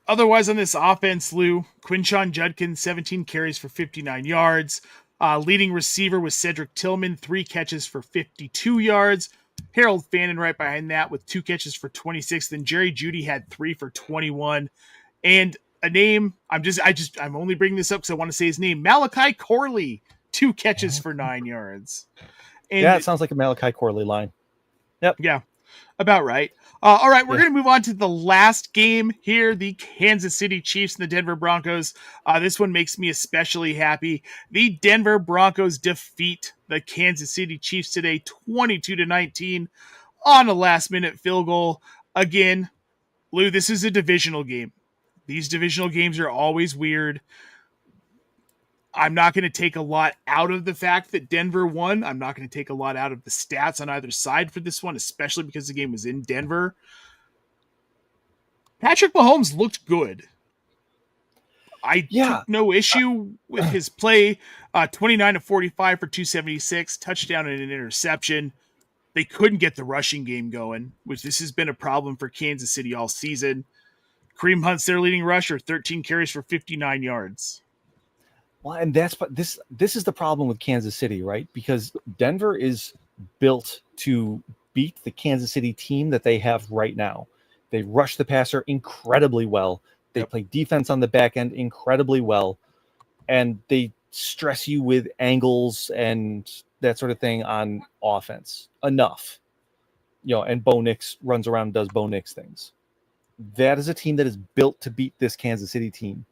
Otherwise on this offense, Lou, Quinshon Judkins, 17 carries for 59 yards. Leading receiver was Cedric Tillman, 3 catches for 52 yards. Harold Fannin right behind that with 2 catches for 26. Then Jerry Jeudy had 3 for 21. And a name, I'm only bringing this up because I want to say his name, Malachi Corley, 2 catches for 9 yards. And yeah, it sounds like a Malachi Corley line. Yep. Yeah, about right. All right, we're going to move on to the last game here, the Kansas City Chiefs and the Denver Broncos. This one makes me especially happy. The Denver Broncos defeat the Kansas City Chiefs today, 22-19 on a last-minute field goal. Again, Lou, this is a divisional game. These divisional games are always weird. I'm not going to take a lot out of the fact that Denver won. I'm not going to take a lot out of the stats on either side for this one, especially because the game was in Denver. Patrick Mahomes looked good. I took no issue with his play. 29-45 for 276, touchdown and an interception. They couldn't get the rushing game going, which this has been a problem for Kansas City all season. Kareem Hunt's their leading rusher, 13 carries for 59 yards. Well, and this is the problem with Kansas City, right? Because Denver is built to beat the Kansas City team that they have right now. They rush the passer incredibly well. They play defense on the back end incredibly well. And they stress you with angles and that sort of thing on offense enough. And Bo Nix runs around and does Bo Nix things. That is a team that is built to beat this Kansas City team.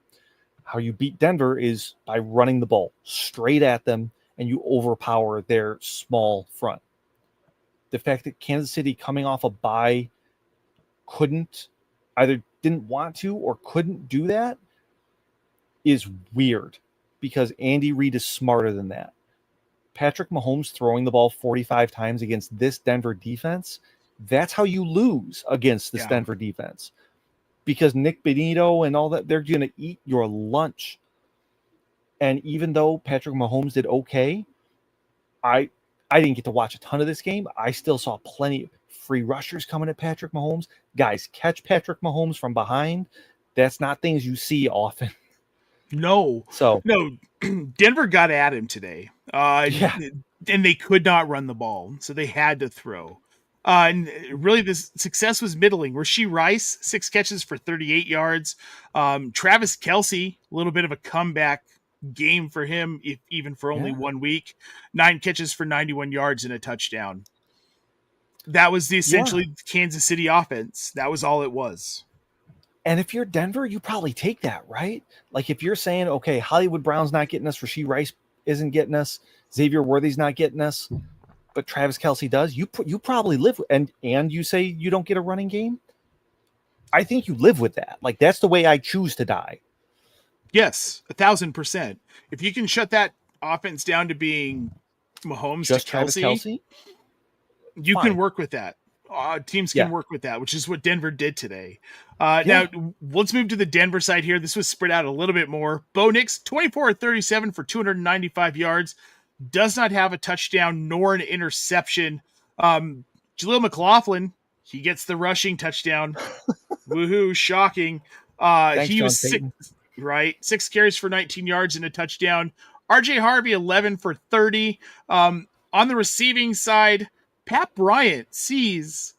How you beat Denver is by running the ball straight at them and you overpower their small front. The fact that Kansas City coming off a bye didn't want to or couldn't do that is weird because Andy Reid is smarter than that. Patrick Mahomes throwing the ball 45 times against this Denver defense, that's how you lose against this Denver defense. Because Nick Benito and all that, they're going to eat your lunch. And even though Patrick Mahomes did okay, I didn't get to watch a ton of this game. I still saw plenty of free rushers coming at Patrick Mahomes. Guys, catch Patrick Mahomes from behind. That's not things you see often. No. Denver got at him today. And they could not run the ball, so they had to throw. And really, this success was middling. Rashee Rice, 6 catches for 38 yards. Travis Kelce, a little bit of a comeback game for him, even for only 1 week. 9 catches for 91 yards and a touchdown. That was essentially Kansas City offense. That was all it was. And if you're Denver, you probably take that, right? Like if you're saying, okay, Hollywood Brown's not getting us, Rashee Rice isn't getting us, Xavier Worthy's not getting us, but Travis Kelce does, you probably live and you say you don't get a running game. I think you live with that. Like that's the way I choose to die. Yes, 1,000%. If you can shut that offense down to being Mahomes just to Travis Kelce, you can work with that. Teams can work with that, which is what Denver did today. Now, let's move to the Denver side here. This was spread out a little bit more. Bo Nix, 24-37 for 295 yards. Does not have a touchdown nor an interception. Jaleel McLaughlin, he gets the rushing touchdown. Woohoo, shocking. Thanks, he John was Payton. 6 carries for 19 yards and a touchdown. RJ Harvey, 11 for 30. On the receiving side, Pat Bryant sees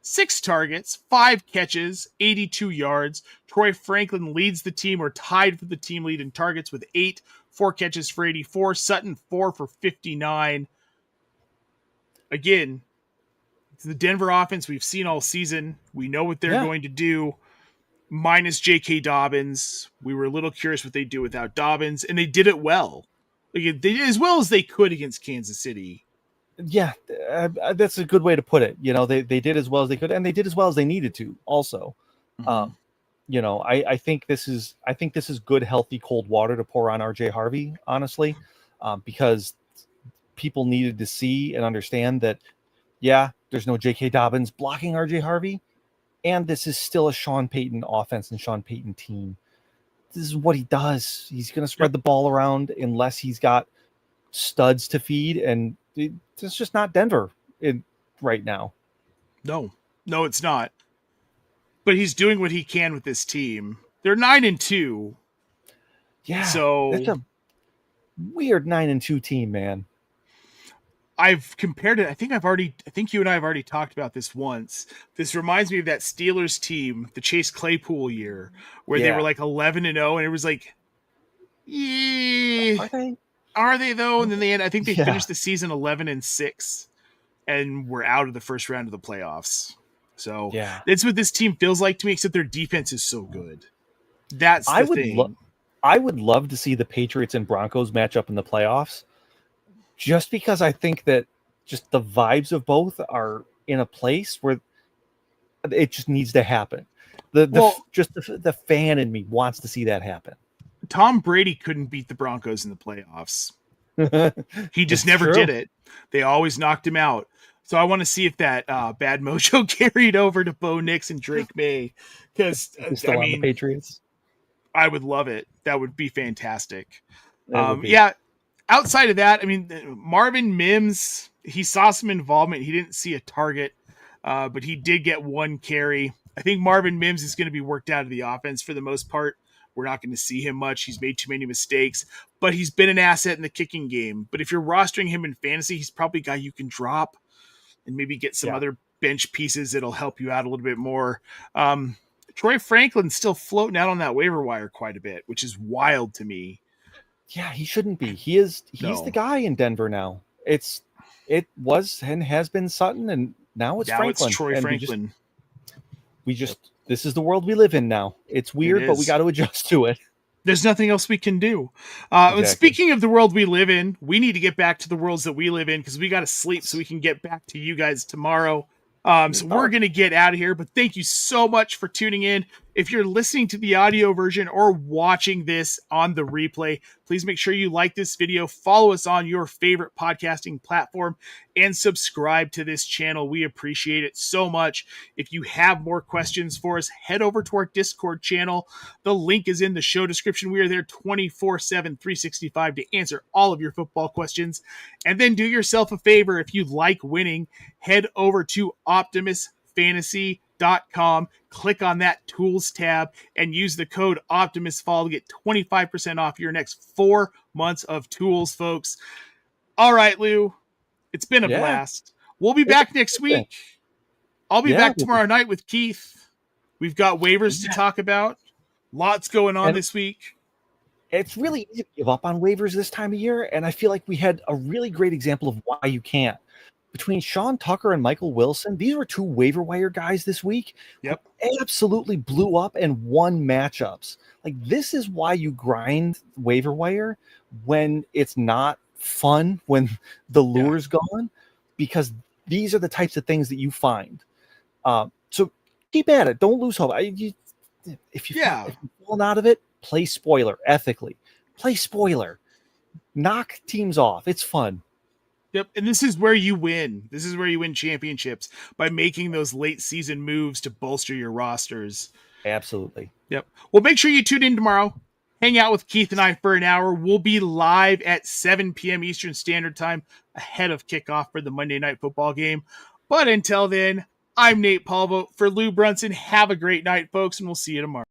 6 targets, 5 catches, 82 yards. Troy Franklin leads the team or tied for the team lead in targets with 8, 4 catches for 84. Sutton, 4 for 59. again, it's the Denver offense we've seen all season. We know what they're going to do. Minus J.K. Dobbins. We were a little curious what they'd do without Dobbins, and they did it well. They did as well as they could against Kansas City. Yeah, that's a good way to put it. They did as well as they could, and they did as well as they needed to also. I think this is good, healthy, cold water to pour on RJ Harvey, honestly, because people needed to see and understand that, there's no J.K. Dobbins blocking RJ Harvey, and this is still a Sean Payton offense and Sean Payton team. This is what he does. He's going to spread the ball around unless he's got studs to feed, and it's just not Denver right now. No, it's not. But he's doing what he can with this team. They're 9-2. Yeah, so that's a weird 9-2 team, man. I've compared it. I think you and I have already talked about this once. This reminds me of that Steelers team, the Chase Claypool year, where they were like 11-0, and it was like, are they though? And then I think they finished the season 11-6, and we're out of the first round of the playoffs. So that's what this team feels like to me, except their defense is so good. That's the thing. I would love to see the Patriots and Broncos match up in the playoffs, just because I think that just the vibes of both are in a place where it just needs to happen. The fan in me wants to see that happen. Tom Brady couldn't beat the Broncos in the playoffs. He just never did it. They always knocked him out. So I want to see if that bad mojo carried over to Bo Nix and Drake May, because on the Patriots. I would love it. That would be fantastic. Outside of that, Marvin Mims, he saw some involvement. He didn't see a target, but he did get one carry. I think Marvin Mims is going to be worked out of the offense for the most part. We're not going to see him much. He's made too many mistakes, but he's been an asset in the kicking game. But if you're rostering him in fantasy, he's probably a guy you can drop and maybe get some other bench pieces that'll help you out a little bit more. Troy Franklin's still floating out on that waiver wire quite a bit, which is wild to me. Yeah, he shouldn't be. He's the guy in Denver now. It was and has been Sutton, and now it's Franklin. It's Troy Franklin. This is the world we live in now. It's weird, but we got to adjust to it. There's nothing else we can do. Exactly. Speaking of the world we live in, we need to get back to the worlds that we live in, because we got to sleep so we can get back to you guys tomorrow. So we're going to get out of here, but thank you so much for tuning in. If you're listening to the audio version or watching this on the replay, please make sure you like this video, follow us on your favorite podcasting platform, and subscribe to this channel. We appreciate it so much. If you have more questions for us, head over to our Discord channel. The link is in the show description. We are there 24/7, 365 to answer all of your football questions. And then do yourself a favor. If you like winning, head over to OptimusFantasy.com, click on that tools tab, and use the code OptimusFall to get 25% off your next 4 months of tools, folks. All right, Lou, it's been a blast. We'll be back next week. I'll be back tomorrow night with Keith. We've got waivers to talk about. Lots going on this week. It's really easy to give up on waivers this time of year, and I feel like we had a really great example of why you can't. Between Sean Tucker and Michael Wilson, these were 2 waiver wire guys this week. Yep. Absolutely blew up and won matchups. Like, this is why you grind waiver wire when it's not fun, when the lure's gone, because these are the types of things that you find. So keep at it. Don't lose hope. If you're falling out of it, play spoiler ethically. Play spoiler. Knock teams off. It's fun. Yep, and this is where you win. This is where you win championships, by making those late season moves to bolster your rosters. Absolutely. Yep. Well, make sure you tune in tomorrow. Hang out with Keith and I for an hour. We'll be live at 7 p.m. Eastern Standard Time ahead of kickoff for the Monday Night Football game. But until then, I'm Nate Polvogt for Lou Brunson. Have a great night, folks, and we'll see you tomorrow.